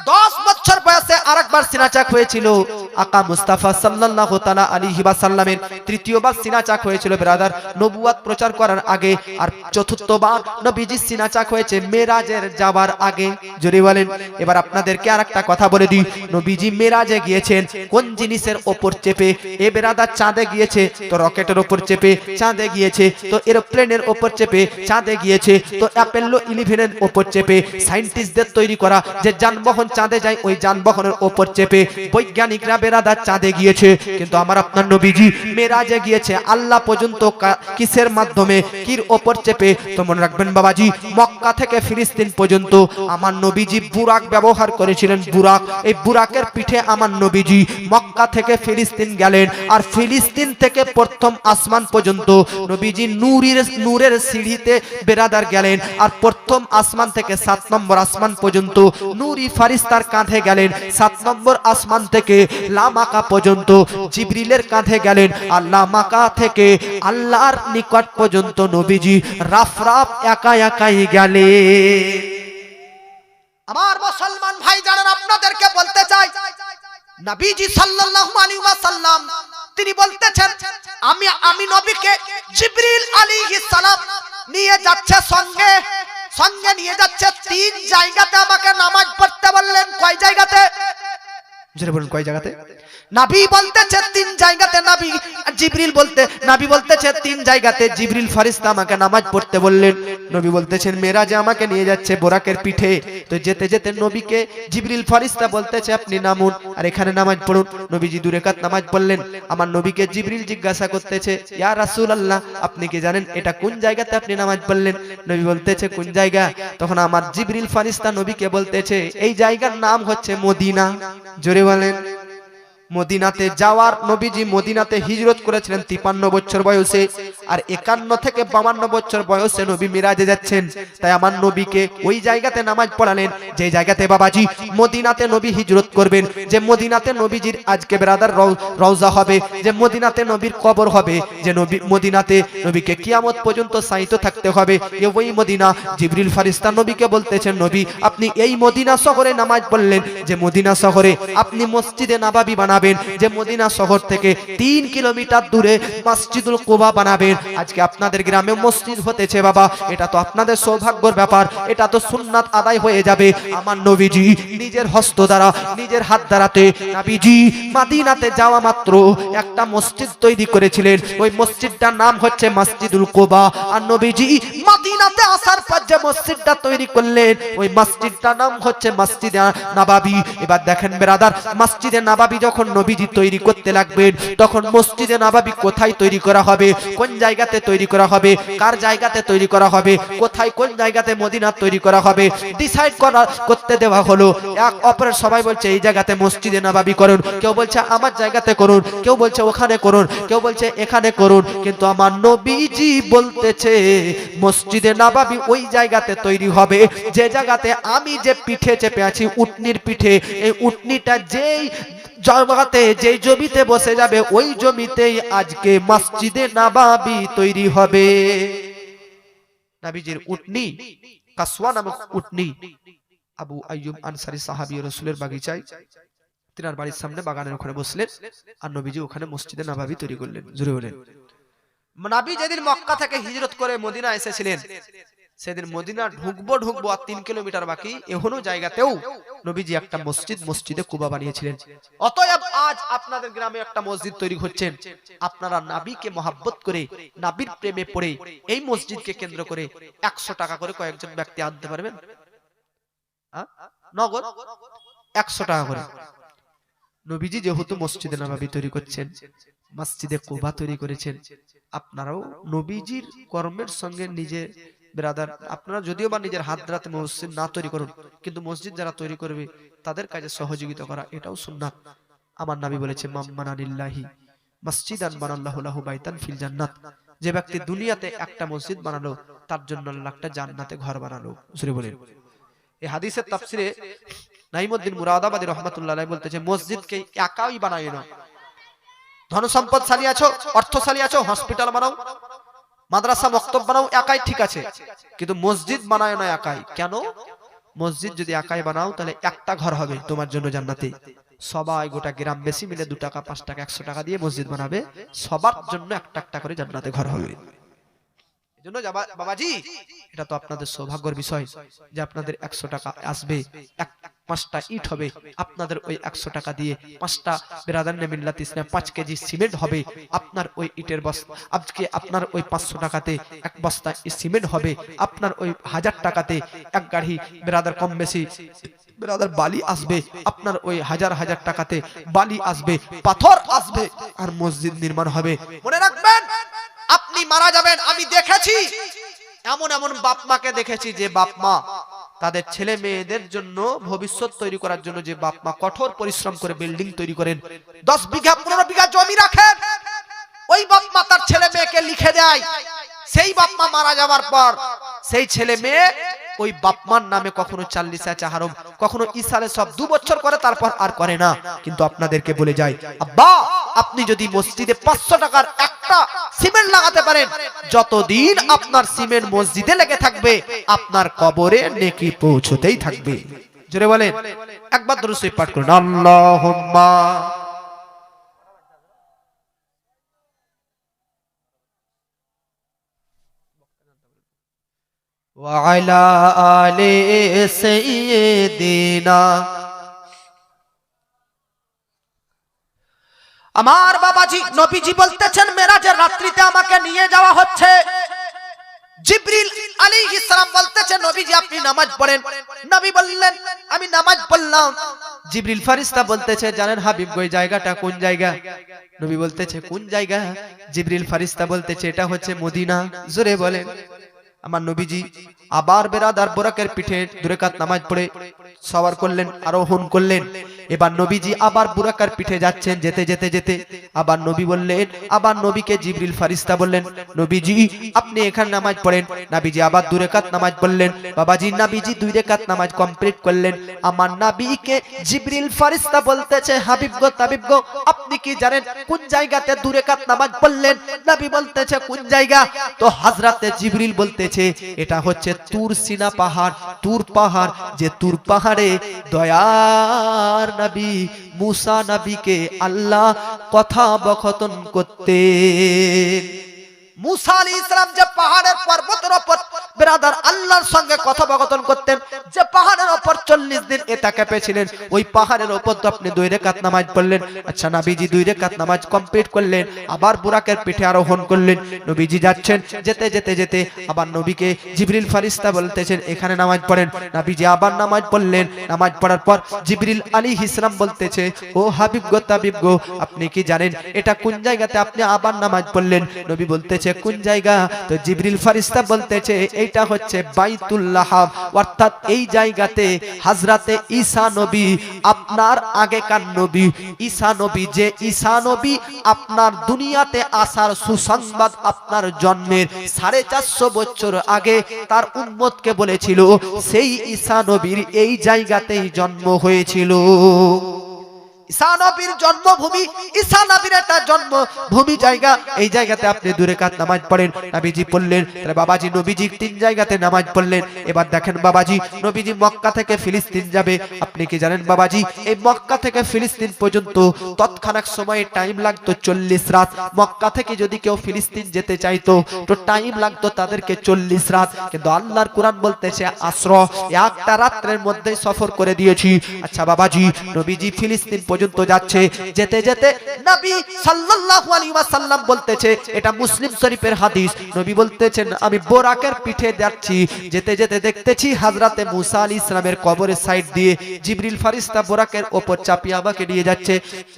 10 বছর বয়সে আরেকবার সিনাচাক হয়েছিল। আকা মুস্তাফা সাল্লাল্লাহু তাআলা আলাইহি ওয়াসাল্লামের তৃতীয়বার সিনাচাক হয়েছিল ব্রাদার নবুয়ত প্রচার করার আগে। আর চতুর্থবার নবীজি সিনাচাক হয়েছে মেরাজের যাবার আগে। জোরে বলেন। এবার আপনাদেরকে আরেকটা কথা বলে দিই, নবীজি মেরাজে গিয়েছেন কোন জিনিসের উপর চেপে? এ ব্রাদার চাঁদে গিয়েছে তো রকেটের উপর চেপে চাঁদে গিয়েছে, তো এরোপ্লেনের উপর চেপে চাঁদে গিয়েছে, তো অ্যাপোলো 11 এর উপর চেপে সায়েন্টিস্টদের তৈরি করা যে যানবাহন চাঁদে যায় ওই যানবাহনের উপর চেপে বৈজ্ঞানিকরা বেরাদার চাঁদে গিয়েছে। কিন্তু আমার আপনার নবীজি মেরাজে গিয়েছে আল্লাহ পর্যন্ত কিসের মাধ্যমে, কির উপর চেপে? তো মনে রাখবেন বাবাজি, মক্কা থেকে ফিলিস্তিন পর্যন্ত আমার নবীজি বুরাক ব্যবহার করেছিলেন। বুরাক, এই বুরাকের পিঠে আমার নবীজি মক্কা থেকে ফিলিস্তিন গেলেন। আর ফিলিস্তিন থেকে প্রথম আসমান পর্যন্ত নবীজি নূরের সিঁড়িতে বেরাদার গেলেন। আর প্রথম আসমান থেকে 7 নম্বর আসমান পর্যন্ত নূরি ফারিস্তার কাঁধে গেলেন। 7 নম্বর আসমান থেকে লামাকা পর্যন্ত জিবরিলের কাঁধে গেলেন। আর লামাকা থেকে আল্লাহর নিকট পর্যন্ত নবীজি রাফরাফ একা একাই গেলেন। আমার মুসলমান ভাই জানেন, আপনাদেরকে বলতে চাই নবীজি সাল্লাল্লাহু আলাইহি ওয়াসাল্লাম তিনি বলতেছেন আমি নবীকে জিবরিল আলাইহিস সালাম নিয়ে যাচ্ছে, সঙ্গে নিয়ে যাচ্ছে 3 জায়গাতে আমাকে নামাজ পড়তে বললেন। কয় জায়গাতে? জোরে বলুন, কয় জায়গাতে? নবী বলতেছে 3 জায়গাতে। নবী বলতেছে 3 জায়গাতে জিবরিল ফেরেশতা আমাকে নামাজ পড়তে বললেন। নবী বলতেছেন মেরাজে আমাকে নিয়ে যাচ্ছে বোরাকের পিঠে। তো যেতে যেতে নবীকে জিবরিল ফেরেশতা বলতেছে আপনি নামুন আর এখানে নামাজ পড়ুন। নবীজি 2 রাকাত নামাজ পড়লেন। আমার নবীকে জিবরিল জিজ্ঞাসা করতেছে ইয়া রাসূলুল্লাহ আপনি কি জানেন এটা কোন জায়গাতে আপনি নামাজ পড়লেন? নবী বলতেছে কোন জায়গা? তখন আমার জিবরিল ফেরেশতা নবীকে বলতেছে এই জায়গার নাম হচ্ছে মদিনা। জোরে বলেন। মদিনাতে যাওয়ার, নবীজি মদিনাতে হিজরত করেছিলেন 53 বছর বয়সে। আর 51 থেকে 52 বছর বয়সে নবী মিরাজে যাচ্ছেন। তাই আমার নবীকে ওই জায়গাতে নামাজ পড়ালেন যে জায়গাতে বাবাজি মদিনাতে নবী হিজরত করবেন, যে মদিনাতে নবীজির আজকে ব্রাদার রওজা হবে, যে মদিনাতে নবীর কবর হবে, যে নবী মদিনাতে নবীকে কিয়ামত পর্যন্ত সাইতো থাকতে হবে। ওই মদিনা জিবরিল ফেরেশতা নবীকে বলতেছেন নবী আপনি এই মদিনা শহরে নামাজ পড়লেন, যে মদিনা শহরে আপনি মসজিদে নববী বানাবেন, যে মদিনা শহর থেকে 3 কিলোমিটার দূরে মসজিদুল কুবা বানাবেন। আজকে আপনাদের গ্রামে মসজিদ হতেছে বাবা, এটা তো আপনাদের সৌভাগ্যের ব্যাপার, এটা তো সুন্নাত আদায় হয়ে যাবে। আমার নবীজি নিজের হস্ত দ্বারা, নিজের হাত দ্বারাতে নবীজি মদিনাতে যাওয়া মাত্র একটা মসজিদ তৈরি করেছিলেন। ওই মসজিদটার নাম হচ্ছে মসজিদুল কুবা। আর নবীজি মদিনাতে আসার পর যে মসজিদটা তৈরি করলেন ওই মসজিদটার নাম হচ্ছে মসজিদে নববী। এবার দেখেন ব্রাদার, মসজিদে নববী যখন নবীজি তৈরি করতে লাগবেন তখন মসজিদে নববী কোথায় তৈরি করা হবে, কোন জায়গাতে তৈরি করা হবে, কার জায়গাতে তৈরি করা হবে, কোথায় কোন জায়গাতে মদিনা তৈরি করা হবে ডিসাইড করতে দেওয়া হলো। এক অপরের সবাই বলছে এই জায়গাতে মসজিদে নববী করুন, কেউ বলছে আমার জায়গাতে করুন, কেউ বলছে ওখানে করুন, কেউ বলছে এখানে করুন। কিন্তু আমার নবীজি বলতেছে মসজিদে নববী ওই জায়গাতে তৈরি হবে যে জায়গাতে আমি যে পিঠে চেপে আছি উটনির পিঠে, এই উটনিটা যেই জমিতে, যেই জমিতে বসে যাবে ওই জমিতেই আজকে মসজিদে নববী তৈরি হবে। নবীজির উটনি কাসওয়া নামক উটনি আবু আইয়ুব আনসারী সাহাবী রাসূলের বাগিচায় তিনার বাড়ির সামনে বাগানের ওখানে বসলেন আর নবীজি ওখানে মসজিদে নববী তৈরি করলেন। জোরে বলেন। নবী যেদিন মক্কা থেকে হিজরত করে মদিনা এসেছিলেন সেদিন মদিনা ঢুকবো আর 3 কিলোমিটার বাকি এখনো জায়গাতেও নবীজি একটা মসজিদে কুবা বানিয়েছিলেন। অতএব আজ আপনাদের গ্রামে একটা মসজিদ তৈরি হচ্ছেন, আপনারা নবীকে মহব্বত করে নবীর প্রেমে পড়ে এই মসজিদকে কেন্দ্র করে 100 টাকা করে কয়েকজন ব্যক্তি আনতে পারবেন? নগদ 100 টাকা করে। নবীজি যেহেতু মসজিদে নববী তৈরি করছেন মসজিদে কুবা তৈরি করেছেন। আপনারাও নবীজির কর্মের সঙ্গে নিজে ব্রাদার, আপনারা যদিও বা নিজের হাত দ্বারা মসজিদ না তৈরি করুন, কিন্তু মসজিদ যারা তৈরি করবে তাদের কাজে সহযোগিতা করা এটাও সুন্নাত। আমার নবী বলেছে মাম্মানালিল্লাহি মসজিদান বানাল্লাহু লাহু বাইতান ফিল জান্নাত, যে ব্যক্তি দুনিয়াতে একটা মসজিদ বানালো তার জন্য আল্লাহ একটা জান্নাতে ঘর বানালো। জোরে বলেন। এই হাদিসের তাফসিরে নাইমুদ্দিন মুরাদাবাদী রাহমাতুল্লাহ আলাইহি বলতেছে মসজিদকে একাই বানায় না। ধন সম্পদশালী আছো, অর্থশালী আছো, হসপিটাল বানাও, মাদ্রাসা মক্তব বানাও, একাই ঠিক আছে, কিন্তু মসজিদ বানায় না একাই। কেন? মসজিদ যদি একাই বানাও তাহলে একটা ঘর হবে তোমার জন্য জান্নাতে। সবাই গোটা গ্রাম বেশি মিলে 2 টাকা 5 টাকা 100 টাকা দিয়ে মসজিদ বানাবে, সবার জন্য একটা একটা করে জান্নাতে ঘর হবে। এজন্য বাবাজি এটা তো আপনাদের সৌভাগ্যের বিষয় যে আপনাদের 100 টাকা আসবে, 5টা ইট হবে, আপনাদের ওই 100 টাকা দিয়ে 5টা বিরাদার মিল্লাত ইসলাম 5 কেজি সিমেন্ট হবে। আপনার ওই ইটের বস্তা আজকে আপনার ওই 500 টাকাতে 1 বস্তা সিমেন্ট হবে, আপনার ওই 1000 টাকাতে 1 গাড়ি বিরাদার কম বেশি বিরাদার বালি আসবে, আপনার ওই হাজার হাজার টাকাতে বালি আসবে, পাথর আসবে, আর মসজিদ নির্মাণ হবে। মনে রাখবেন আপনি মারা যাবেন। আমি দেখেছি এমন এমন বাপ মাকে দেখেছি যে বাপ মা তাদের ছেলে মেয়েদের জন্য ভবিষ্যৎ তৈরি করার জন্য যে বাপ মা কঠোর পরিশ্রম করে বিল্ডিং তৈরি করেন, 10 বিঘা 15 বিঘা জমি রাখেন, ওই বাপ মা তার ছেলে মেয়েকে লিখে দেয়। সেই বাপ মা মারা যাওয়ার পর সেই ছেলে মেয়ে ওই বাপ মার নামে কখনো 40 চাহারম, কখনো ইসালে সব 2 বছর করে তারপর আর করে না। কিন্তু আপনাদেরকে বলে যায় আব্বা আপনি যদি মসজিদে 500 টাকার একটা সিমেন্ট লাগাতে পারেন, যতদিন আপনার সিমেন্ট মসজিদে লেগে থাকবে আপনার কবরে নেকি পৌঁছতেই থাকবে। জোরে বলেন, একবার দরুদ শরীফ পাঠ করুন, আল্লাহুম্মা ওয়া আলা আলি সাইয়্যিদিনা। আমার বাবাজি নবীজি বলতেছেন মেরাজের রাত্রিতে আমাকে নিয়ে যাওয়া হচ্ছে। জিবরিল আলাইহিস সালাম বলতেছেন নবীজি আপনি নামাজ পড়েন। নবী বললেন আমি নামাজ পড়লাম। জিবরিল ফেরেশতা বলতেছে জানেন হাবিব ওই জায়গাটা কোন জায়গা? নবী বলতেছে কোন জায়গা? জিবরিল ফেরেশতা বলতেছে এটা হচ্ছে মদিনা। জোরে বলেন। আমার নবীজি আবার বেরাদার বোরাকের পিঠে 2 রাকাত নামাজ পড়ে সওয়ার করলেন, আরোহণ করলেন। এবার নবীজি আবার বুরাকার পিঠে যাচ্ছেন, যেতে যেতে যেতে আবার নবী বললেন, আবার নবীকে জিবরিল ফেরেশতা বললেন নবীজি আপনি এখানে নামাজ পড়েন। নবীজি আবার 2 রাকাত নামাজ পড়লেন। বাবাজি নবীজি 2 রাকাত নামাজ কমপ্লিট করলেন। আমার নবীকে জিবরিল ফেরেশতা বলতেছে হাবিব গো তাবিব গো আপনি কি জানেন কোন জায়গাতে 2 রাকাত নামাজ পড়লেন? নবী বলতেছে কোন জায়গা? তো হযরতে জিবরিল বলতেছে এটা হচ্ছে তুর সিনা পাহাড়। তুর পাহাড়, যে তুর পাহাড়ে দয়ার নবী মুসা নবীকে আল্লাহ কথা বকথন করতেন। মুসা আলাইহিস সালাম যে পাহাড়ের পর্বতের উপর ব্রাদার আল্লাহর সঙ্গে কথোপকথন করতেন, যে পাহাড়ের উপর 40 দিন এতাকে পেয়েছিলেন, ওই পাহাড়ের উপর তো আপনি 2 রাকাত নামাজ পড়লেন। আচ্ছা নবীজি 2 রাকাত নামাজ কমপ্লিট করলেন, আবার বুরাকের পিঠে আরোহণ করলেন। নবীজি যাচ্ছেন, যেতে যেতে যেতে আবার নবীকে জিবরিল ফেরেশতা বলতেছেন এখানে নামাজ পড়েন। নবীজি আবার নামাজ পড়লেন। নামাজ পড়ার পর জিবরিল আলাইহিস সালাম বলতেছে ও হাবিব গো তাবিব গো আপনি কি জানেন এটা কোন জায়গাতে আপনি আবার নামাজ পড়লেন? নবী বলতেছে কোন জায়গা? তো জিবরিল ফেরেশতা বলতেছে এইটা হচ্ছে বাইতুল্লাহ, অর্থাৎ এই জায়গাতে হযরতে ঈসা নবী আপনার আগেকার নবী ঈসা নবী, যে ঈসা নবী আপনার দুনিয়াতে আসার সুসংবাদ আপনার জন্মের 450 বছর আগে তার উম্মতকে বলেছিল, সেই ঈসা নবীর এই জায়গাতেই জন্ম হয়েছিল। ঈসা নবীর জন্মভূমি, ঈসা নবীর একটা জন্মভূমি জায়গা, এই জায়গাতে আপনি 2 রাকাত নামাজ পড়েন। নবীজি পড়লেন। তাহলে বাবাজি নবীজি 3 জায়গাতে নামাজ পড়লেন। এবার দেখেন বাবাজি নবীজি মক্কা থেকে ফিলিস্তিন যাবে। আপনি কি জানেন বাবাজি এই মক্কা থেকে ফিলিস্তিন পর্যন্ত তৎক্ষণাৎ সময় টাইম লাগতো 40 রাত। মক্কা থেকে যদি কেউ ফিলিস্তিন যেতে চাইতো তো টাইম লাগতো তাদেরকে 40 রাত, কিন্তু আল্লাহর কোরআন বলতেছে আসর একটা রাতের মধ্যে সফর করে দিয়েছি। আচ্ছা বাবাজি নবীজি ফিলিস্তিন পর্যন্ত যাচ্ছে। যেতে যেতে নবী সাল্লাল্লাহু আলাইহি ওয়াসাল্লাম বলতেছে, এটা মুসলিম শরীফের হাদিস, নবী বলতেছেন আমি বোরাকের পিঠে যাচ্ছি, যেতে যেতে দেখতেছি হযরতে মুসা আলাইহিস সালামের কবরের সাইড দিয়ে জিবরিল ফেরেশতা বোরাকের উপর চাপিয়ে আমাকে নিয়ে যাচ্ছে।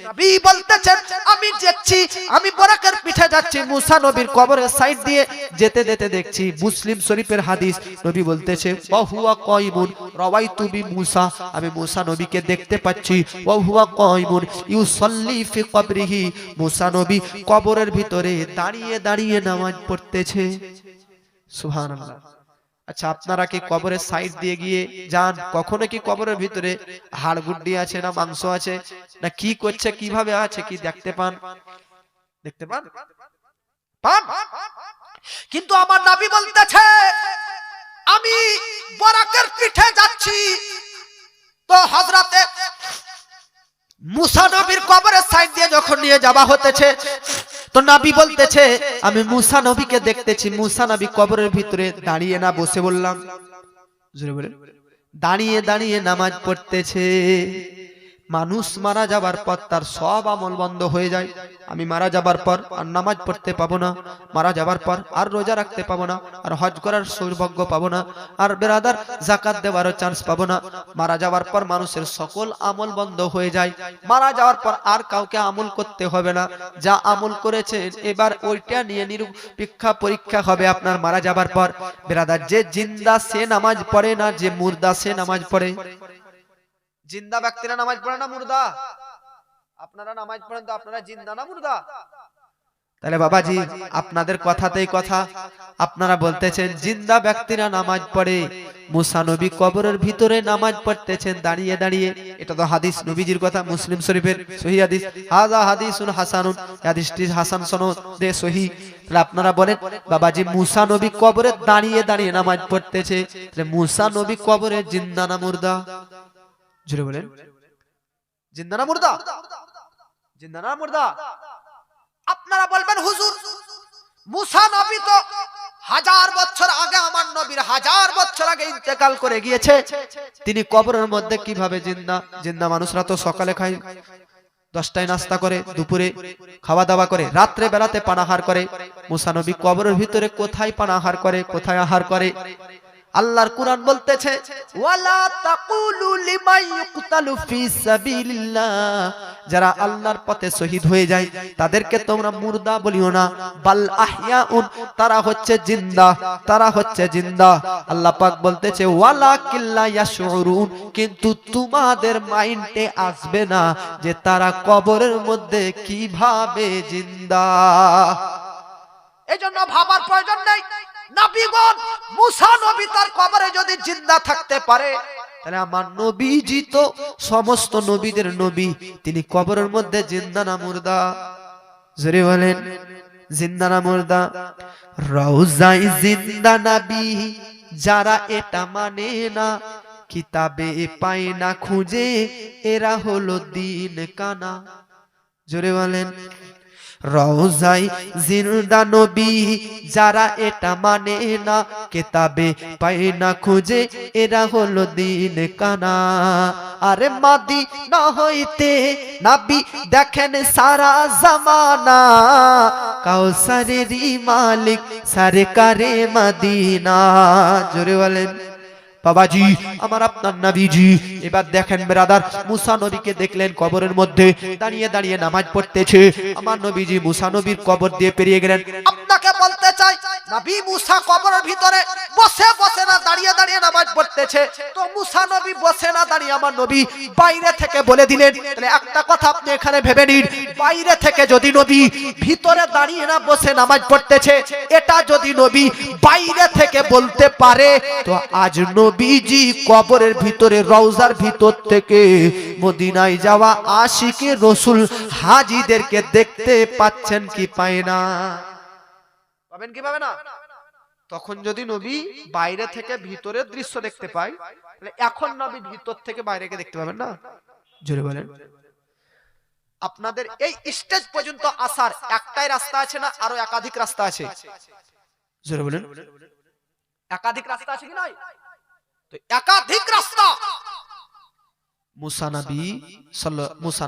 নবী বলতেছেন আমি দেখছি, আমি বোরাকের পিঠে যাচ্ছি মুসা নবীর কবরের সাইড দিয়ে, যেতে যেতে দেখছি মুসলিম শরীফের হাদিস, নবী বলতেছে ওয়া হুয়া কায়িমুন রাওয়াইতু বি মুসা, আমি মুসা নবীকে দেখতে পাচ্ছি, ওয়া হুয়া কায়িমুন ইউসাল্লি ফি কবরিহি, মুসা নবী কবরের ভিতরে দাঁড়িয়ে দাঁড়িয়ে নামাজ পড়তেছে। সুবহানাল্লাহ। আচ্ছা, আপনারা কি কবরের সাইড দিয়ে গিয়ে যান? কখনো কি কবরের ভিতরে হাড়গুড্ডি আছে না মাংস আছে না কি করছে কিভাবে আছে কি দেখতে পান? দেখতে পান? পান? কিন্তু আমার নবী বলতেছে আমি বরাকের পিঠে যাচ্ছি, তো হযরতে মুসা নবীর কবরের সাইড দিয়ে যখন নিয়ে যাওয়া হতেছে, তো নবী বলতেছে আমি মুসা নবীকে দেখতেছি, মুসা নবী কবরের ভিতরে দাঁড়িয়ে না বসে, বললাম জোরে বলেন, দাঁড়িয়ে দাঁড়িয়ে নামাজ পড়তেছে। মানুষ মারা যাবার পর তার সব আমল বন্ধ হয়ে যায়। আমি মারা যাবার পর আর নামাজ পড়তে পাবো না, মারা যাবার পর আর রোজা রাখতে পাবো না, আর হজ করার সৌভাগ্য পাবো না, আর বেরাদার যাকাত দেওয়ারও চান্স পাবো না। মারা যাওয়ার পর মানুষের সকল আমল বন্ধ হয়ে যায়। মারা যাওয়ার পর আর কাউকে আমল করতে হবে না, যা আমল করেছে এবার ওইটা নিয়ে নিরপেক্ষ পরীক্ষা হবে আপনার মারা যাবার পর। বেরাদার, যে জিন্দা সে নামাজ পড়ে না, যে মুর্দা সে নামাজ পড়ে। জিন্দা ব্যক্তিরা নামাজ পড়ে না মুর্দা? আপনারা নামাজ পড়েন তো আপনারা জিন্দা না মুর্দা? তাহলে বাবাজি আপনাদের কথাতেই কথা, আপনারা বলতেছেন জিন্দা ব্যক্তিরা নামাজ পড়ে, মুসা নবী কবরের ভিতরে নামাজ পড়তেছেন দাঁড়িয়ে দাঁড়িয়ে। এটা তো হাদিস, নবীজির কথা, মুসলিম শরীফের সহিহ হাদিস। হাযা হাদিসুন হাসানুন, হাদিসটি হাসান সনদে সহিহ। তাহলে আপনারা বলেন বাবাজি মুসা নবী কবরে দাঁড়িয়ে দাঁড়িয়ে নামাজ পড়তেছে, তাহলে মুসা নবী কবরে জিন্দা না মুর্দা? জোরে বলেন, জিন্দা না মুর্দা? জিন্দা না মুর্দা? আপনারা বলবেন হুজুর মুসা নবী তো 1000 বছর আগে, আমার নবীর 1000 বছর আগে ইন্তেকাল করে গিয়েছে, তিনি কবরের মধ্যে কিভাবে জিন্দা? জিন্দা মানুষরা তো সকালে খায়, 10টায় নাস্তা করে, দুপুরে খাওয়া দাওয়া করে, রাত্রে বেলাতে পানাহার করে। মুসা নবী কবরের ভিতরে কোথায় পানাহার করে, কোথায় আহার করে? আল্লাহর কুরআন বলতেছে ওয়ালা তাকুলু লিমান ইউকতালু ফি সাবিলিল্লাহ, যারা আল্লাহর পথে শহীদ হয়ে যায় তাদেরকে তোমরা মুর্দা বলিও না, বাল আহইয়াউন, তারা হচ্ছে জিন্দা, তারা হচ্ছে জিন্দা। আল্লাহ পাক বলতেছে ওয়ালা কিল্লা ইয়াশউরুন, কিন্তু তোমাদের মাইন্ডে আসবে না যে তারা কবরের মধ্যে কিভাবে জিন্দা। এজন্য ভাবার প্রয়োজন নেই। নবীগণ, মুসা নবী তার কবরে যদি জিন্দা থাকতে পারে, তাহলে আমার নবীজি তো সমস্ত নবীদের নবী, তিনি কবরের মধ্যে জিন্দা না মুর্দা? জোরে বলেন, জিন্দা না মুর্দা? রওজায় জিন্দা নবী যারা এটা মানে না, কিতাবে পায় না খুঁজে, এরা হলো দিন কানা। জোরে বলেন, রওজায় জিন্দা নবী যারা এটা মানে না, কিতাবে পায় না খুঁজে, এরা হলো দিন কানা। আরে মদিনা হইতে নবী দেখেন সারা জামানা, কাউসারেরই মালিক সরকারে মদিনা। জোরে বলেন বাবাজি, আমার আপনার নবীজি। এবার দেখেন ব্রাদার, মুসা নবীকে দেখলেন কবরের মধ্যে দাঁড়িয়ে দাঁড়িয়ে নামাজ পড়তেছে। আমার নবীজি মুসা নবীর কবর দিয়ে পেরিয়ে গেলেন। আপনাকে বলতে চাই, নবী মুসা কবরের ভিতরে বসে বসে না দাঁড়িয়ে দাঁড়িয়ে নামাজ পড়তেছে, তো মুসা নবী বসে না দাঁড়িয়ে আমার নবী বাইরে থেকে বলে দিলেন। তাহলে একটা কথা আপনি এখানে ভেবে নিন, বাইরে থেকে যদি নবী ভিতরে দাঁড়িয়ে না বসে নামাজ পড়তেছে, এটা যদি নবী বাইরে থেকে বলতে পারে, তো আজ নবীজি কবরের ভিতরে রওজার ভিতর থেকে মদিনায় যাওয়া আশিকে রসুল হাজীদেরকে দেখতে পাচ্ছেন কি পায় না? পাবেন কি পাবে না? তখন যদি নবী বাইরে থেকে ভিতরের দৃশ্য দেখতে পায়, তাহলে এখন নবী ভিতর থেকে বাইরেকে দেখতে পাবেন না? জোরে বলেন। আপনাদের এই স্টেজ পর্যন্ত আসার একটাই রাস্তা আছে না আরো একাধিক রাস্তা আছে? জোরে বলেন, একাধিক রাস্তা আছে কি নাই? তো একাধিক রাস্তা। মুসা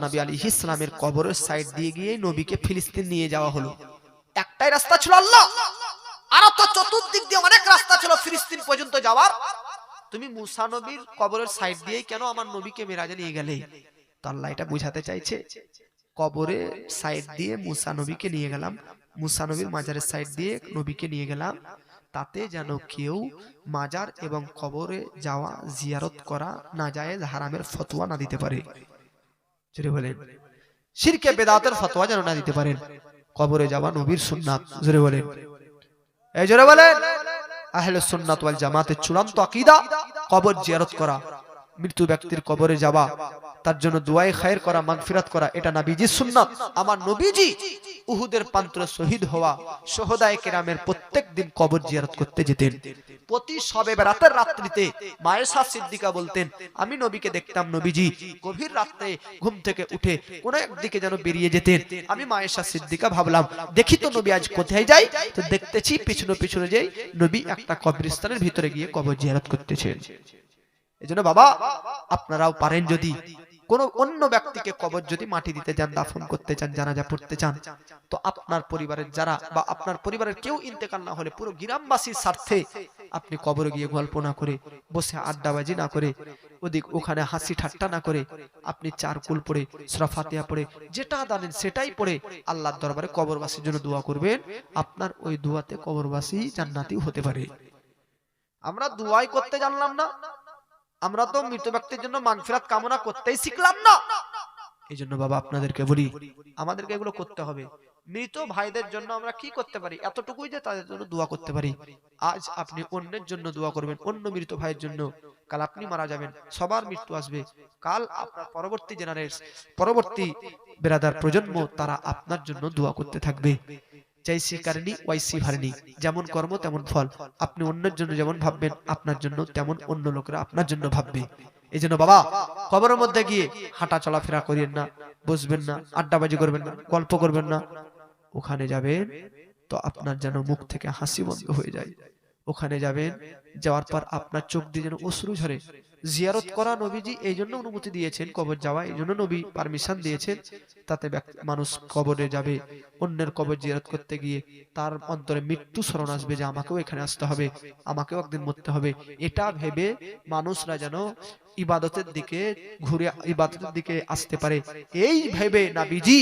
নবী আলাইহিস সালামের কবরের সাইড দিয়ে গিয়ে নবীকে ফিলিস্তিন নিয়ে যাওয়া হলো। একটাই রাস্তা ছিল আল্লাহ, আর তো চতুর্দিক দিয়ে অনেক রাস্তা ছিল ফিলিস্তিন পর্যন্ত যাওয়ার। তুমি মুসা নবীর কবরের সাইড দিয়ে কেন আমার নবীকে মেরাজে নিয়ে গেলে? তো আল্লাহ এটা বুঝাতে চাইছে, কবরে সাইড দিয়ে মুসা নবীকে নিয়ে গেলাম, মুসা নবীর মাজারের সাইড দিয়ে নবীকে নিয়ে গেলাম, তাতে যেন কেউ মাজার এবং কবরে যাওয়া জিয়ারত করা নাজায়েজ হারামের ফতোয়া না দিতে পারে। জোরে বলেন, শিরকে বেদাতের ফতোয়া যেন না দিতে পারেন। কবরে যাওয়া নবীর সুন্নাত। জোরে বলেন, এই জোরে বলেন। আহলে সুন্নাত ওয়াল জামাতের চূড়ান্ত আকীদা কবর জিয়ারত করা, মৃত্যু ব্যক্তির কবরে যাওয়া, তার জন্য দুআয়ে খায়ের করা, মাগফিরাত করা, এটা নবীজির সুন্নাত। আমার নবীজি উহুদের প্রান্তরে শহীদ হওয়া শুহাদায়ে কেরামের প্রত্যেক দিন কবর জিয়ারত করতে যেতেন। প্রতি শবে বরাতের রাত্রিতে মায়েশা সিদ্দিকা বলতেন, আমি নবীকে দেখতাম, নবীজি গভীর রাতে ঘুম থেকে উঠে কোন একদিকে যেন বেরিয়ে যেতেন। আমি মায়েশা সিদ্দিকা ভাবলাম, দেখি তো নবী আজ কোথায় যায়। তো দেখতেছি পিছনে পিছনে যাই নবী একটা কবরস্থানের ভিতরে গিয়ে কবর জিয়ারত করতেছেন। এজন্য বাবা, আপনারাও পারেন যদি কোন অন্য ব্যক্তিকে কবর যদি মাটি দিতে চান, দাফন করতে চান, জানাজা পড়তে চান, তো আপনার পরিবারের যারা বা আপনার পরিবারের কেউ ইন্তেকাল না হলে পুরো গ্রামবাসীর স্বার্থে আপনি কবরে গিয়ে গল্প না করে, বসে আড্ডাবাজি না করে, ওখানে হাসি ঠাট্টা না করে, আপনি চার কুল পড়ে, সূরা ফাতিহা পড়ে, যেটা জানেন সেটাই পড়ে আল্লাহর দরবারে কবরবাসীর জন্য দোয়া করবেন। আপনার ওই দোয়াতে কবরবাসী জান্নাতি হতে পারে। আমরা দোয়াই করতে জানলাম না, আমরা তো মৃত ব্যক্তির জন্য মাগফিরাত কামনা করতেই শিখলাম না। এই জন্য বাবা আপনাদেরকে বলি, আমাদেরকে এগুলো করতে হবে। মৃত ভাইদের জন্য আমরা কি করতে পারি? এতটুকুই যে তাদের জন্য দোয়া করতে পারি। আজ আপনি অন্যের জন্য দোয়া করবেন, অন্য মৃত ভাইয়ের জন্য। কাল আপনি মারা যাবেন, সবার মৃত্যু আসবে। কাল আপনার পরবর্তী জেনারেশন, পরবর্তী বেরাদার প্রজন্ম, তারা আপনার জন্য দোয়া করতে থাকবে। জৈসি করনি ওয়াইসি ভরনি, যেমন কর্ম তেমন ফল। আপনি অন্যের জন্য যেমন ভাববেন, আপনার জন্য তেমন অন্য লোকেরা আপনার জন্য ভাববে। এই জন্য বাবা, কবরের মধ্যে গিয়ে হাঁটা চলাফেরা করিয়েন না, বসবেন না, আড্ডাবাজি করবেন না, গল্প করবেন না। ওখানে যাবেন তো আপনার যেন মুখ থেকে হাসি বন্ধ হয়ে যায়। ওখানে যাবেন, যাওয়ার পর আপনার চোখ দিয়ে যেন অশ্রু ঝরে। জিয়ারত করা নবীজি এই জন্য অনুমতি দিয়েছেন, কবর যাওয়া এই জন্য নবী পারমিশন দিয়েছেন। তাতে মানুষ কবরে যাবে, অন্যের কবর জিয়ারত করতে গিয়ে তার অন্তরে মৃত্যু স্মরণ আসবে যে আমাকেও এখানে আসতে হবে, আমাকেও একদিন মরতে হবে। এটা ভেবে মানুষরা যেন ইবাদতের দিকে ঘুরে ইবাদতের দিকে আসতে পারে, এই ভেবে নবীজি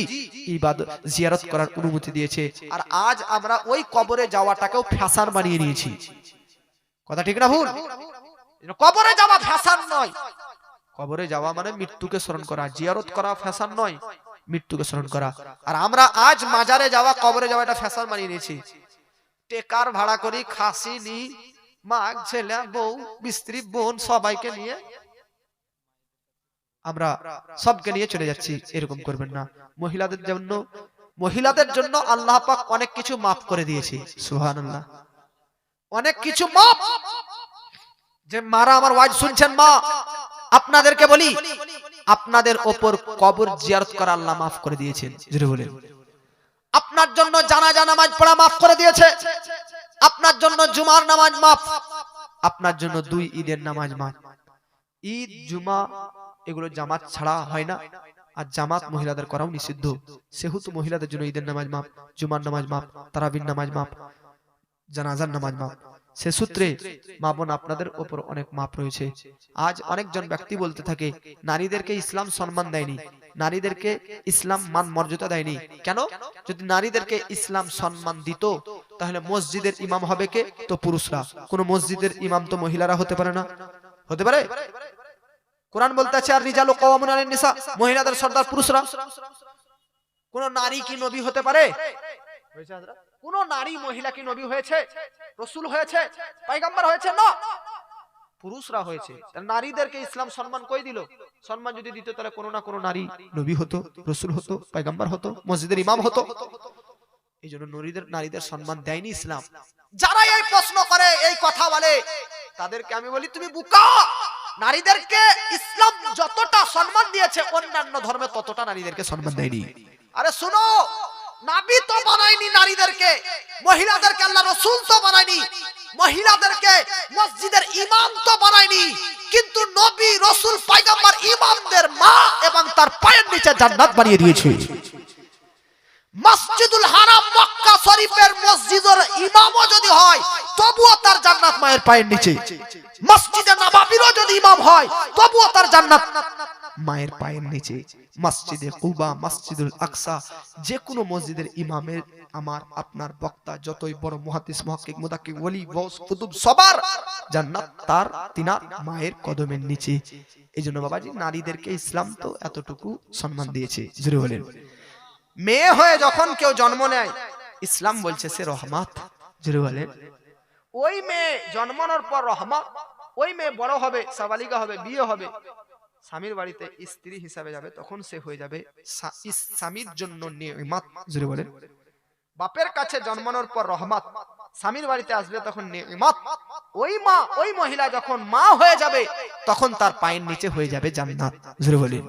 ইবাদত জিয়ারত করার অনুমতি দিয়েছে। আর আজ আমরা ওই কবরে যাওয়াটাকেও ফ্যাশন বানিয়ে নিয়েছি। কথা ঠিক না ভুল? কবরে যাওয়া ফ্যাশন নয়। কবরে যাওয়া মানে মৃত্যুকে স্মরণ করা, জিয়ারত করা ফ্যাশন নয়, মৃত্যুকে স্মরণ করা। আর আমরা আজ মাজারে যাওয়া, কবরে যাওয়া এটা ফ্যাশন বানিয়ে নিয়েছি। টেকার ভাড়া করি, খাসি নি, মা, ছেলে, বউ, স্ত্রী, বোন সবাইকে নিয়ে আমরা সবকে নিয়ে চলে যাচ্ছি। এরকম করবেন না। মহিলাদের জন্য আল্লাহ পাক অনেক কিছু মাফ করে দিয়েছে। সুবহানাল্লাহ, অনেক কিছু মাফ। যে মারা আমার ওয়াজ শুনছেন, মা, আপনাদেরকে বলি, আপনাদের ওপর কবর জিয়ারত করা আল্লাহ মাফ করে দিয়েছেন। জোরে বলেন। আপনার জন্য জানাজা নামাজ পড়া মাফ করে দিয়েছে, আপনার জন্য জুমার নামাজ মাফ, আপনার জন্য 2 ঈদের নামাজ মাফ। ঈদ, জুমা এগুলো জামাত ছাড়া হয় না, আর জামাত মহিলাদের করাও নিষিদ্ধ। সেহেতু মহিলাদের জন্য ঈদের নামাজ মাফ, জুমার নামাজ মাফ, তারাবির নামাজ মাফ, জানাজার নামাজ মাফ। সে সূত্রে মা বোন আপনাদের উপর অনেক মাপ রয়েছে। আজ অনেকজন ব্যক্তি বলতে থাকে নারীদেরকে ইসলাম সম্মান দেয়নি, নারীদেরকে ইসলাম মান মর্যাদা দেয়নি। কেন? যদি নারীদেরকে ইসলাম সম্মান দিত তাহলে মসজিদের ইমাম হবে কে? তো পুরুষরা। কোন মসজিদের ইমাম তো মহিলারা হতে পারে না? হতে পারে? কোরআন বলতে আছে আর রিজালু কাওয়ামুন আলান নিসা, মহিলাদের সর্দার পুরুষরা। কোন নারী কি নবী হতে পারে? হয়েছে হাজরা? কোন নারী মহিলা কি নবী হয়েছে, রাসূল হয়েছে, পয়গম্বর হয়েছে? না, পুরুষরা হয়েছে। নারীদেরকে ইসলাম সম্মান কই দিল? সম্মান যদি দিত তাহলে কোন না কোন নারী নবী হতো, রাসূল হতো, পয়গম্বর হতো, মসজিদের ইমাম হতো। এইজন্য নারীদের সম্মান দেয়নি ইসলাম। যারা এই প্রশ্ন করে, এই কথা বলে, তাদেরকে আমি বলি তুমি বোকা। নারীদেরকে ইসলাম যতটা সম্মান দিয়েছে অন্যান্য ধর্মে ততটা নারীদেরকে সম্মান দেয়নি। আরে শুনো, নবী তো বানায়নি নারীদেরকে, মহিলাদেরকে আল্লাহ রাসূল তো বানায়নি। মহিলাদেরকে মসজিদের ইমাম তো বানায়নি, কিন্তু নবী রাসূল পয়গম্বর ইমামদের মা এবং তার পায়ের নিচে জান্নাত বানিয়ে দিয়েছে। মসজিদুল হারাম মক্কা শরীফের মসজিদের ইমামও যদি হয় তবুও তার জান্নাত মায়ের পায়ের নিচে। মসজিদে নববীরও যদি ইমাম হয় তবুও তার জান্নাত মায়ের পায়ের নিচে। মসজিদে কুবা, মসজিদুল আকসা, যে কোনো মসজিদের ইমামের আমার আপনার বক্তা যতই বড় মুহাদ্দিস, মুহাক্কিক, মুদাক্কিক, ওলি, গৌস, কুতুব, সবার জান্নাত তার তিনার মায়ের কদমের নিচে। এইজন্য বাবাজি নারীদেরকে ইসলাম তো এতটুকু সম্মান দিয়েছে। জোরে বলেন। মেয়ে হয়ে যখন কেউ জন্ম নেয় ইসলাম বলছে সে রহমত। জোরে বলেন। ওই মেয়ে জন্মানোর পর রহমত, ওই মেয়ে বড় হবে, সাবালিকা হবে, বিয়ে হবে, স্বামীর বাড়িতে স্ত্রী হিসাবে যাবে, তখন সে হয়ে যাবে স্বামীর জন্য নিয়ামত। জোরে বলেন। বাপের কাছে জন্মানোর পর রহমত, স্বামীর বাড়িতে আসবে তখন নিয়ামত। ওই মা, ওই মহিলা যখন মা হয়ে যাবে তখন তার পায়ের নিচে হয়ে যাবে জান্নাত। জোরে বলেন।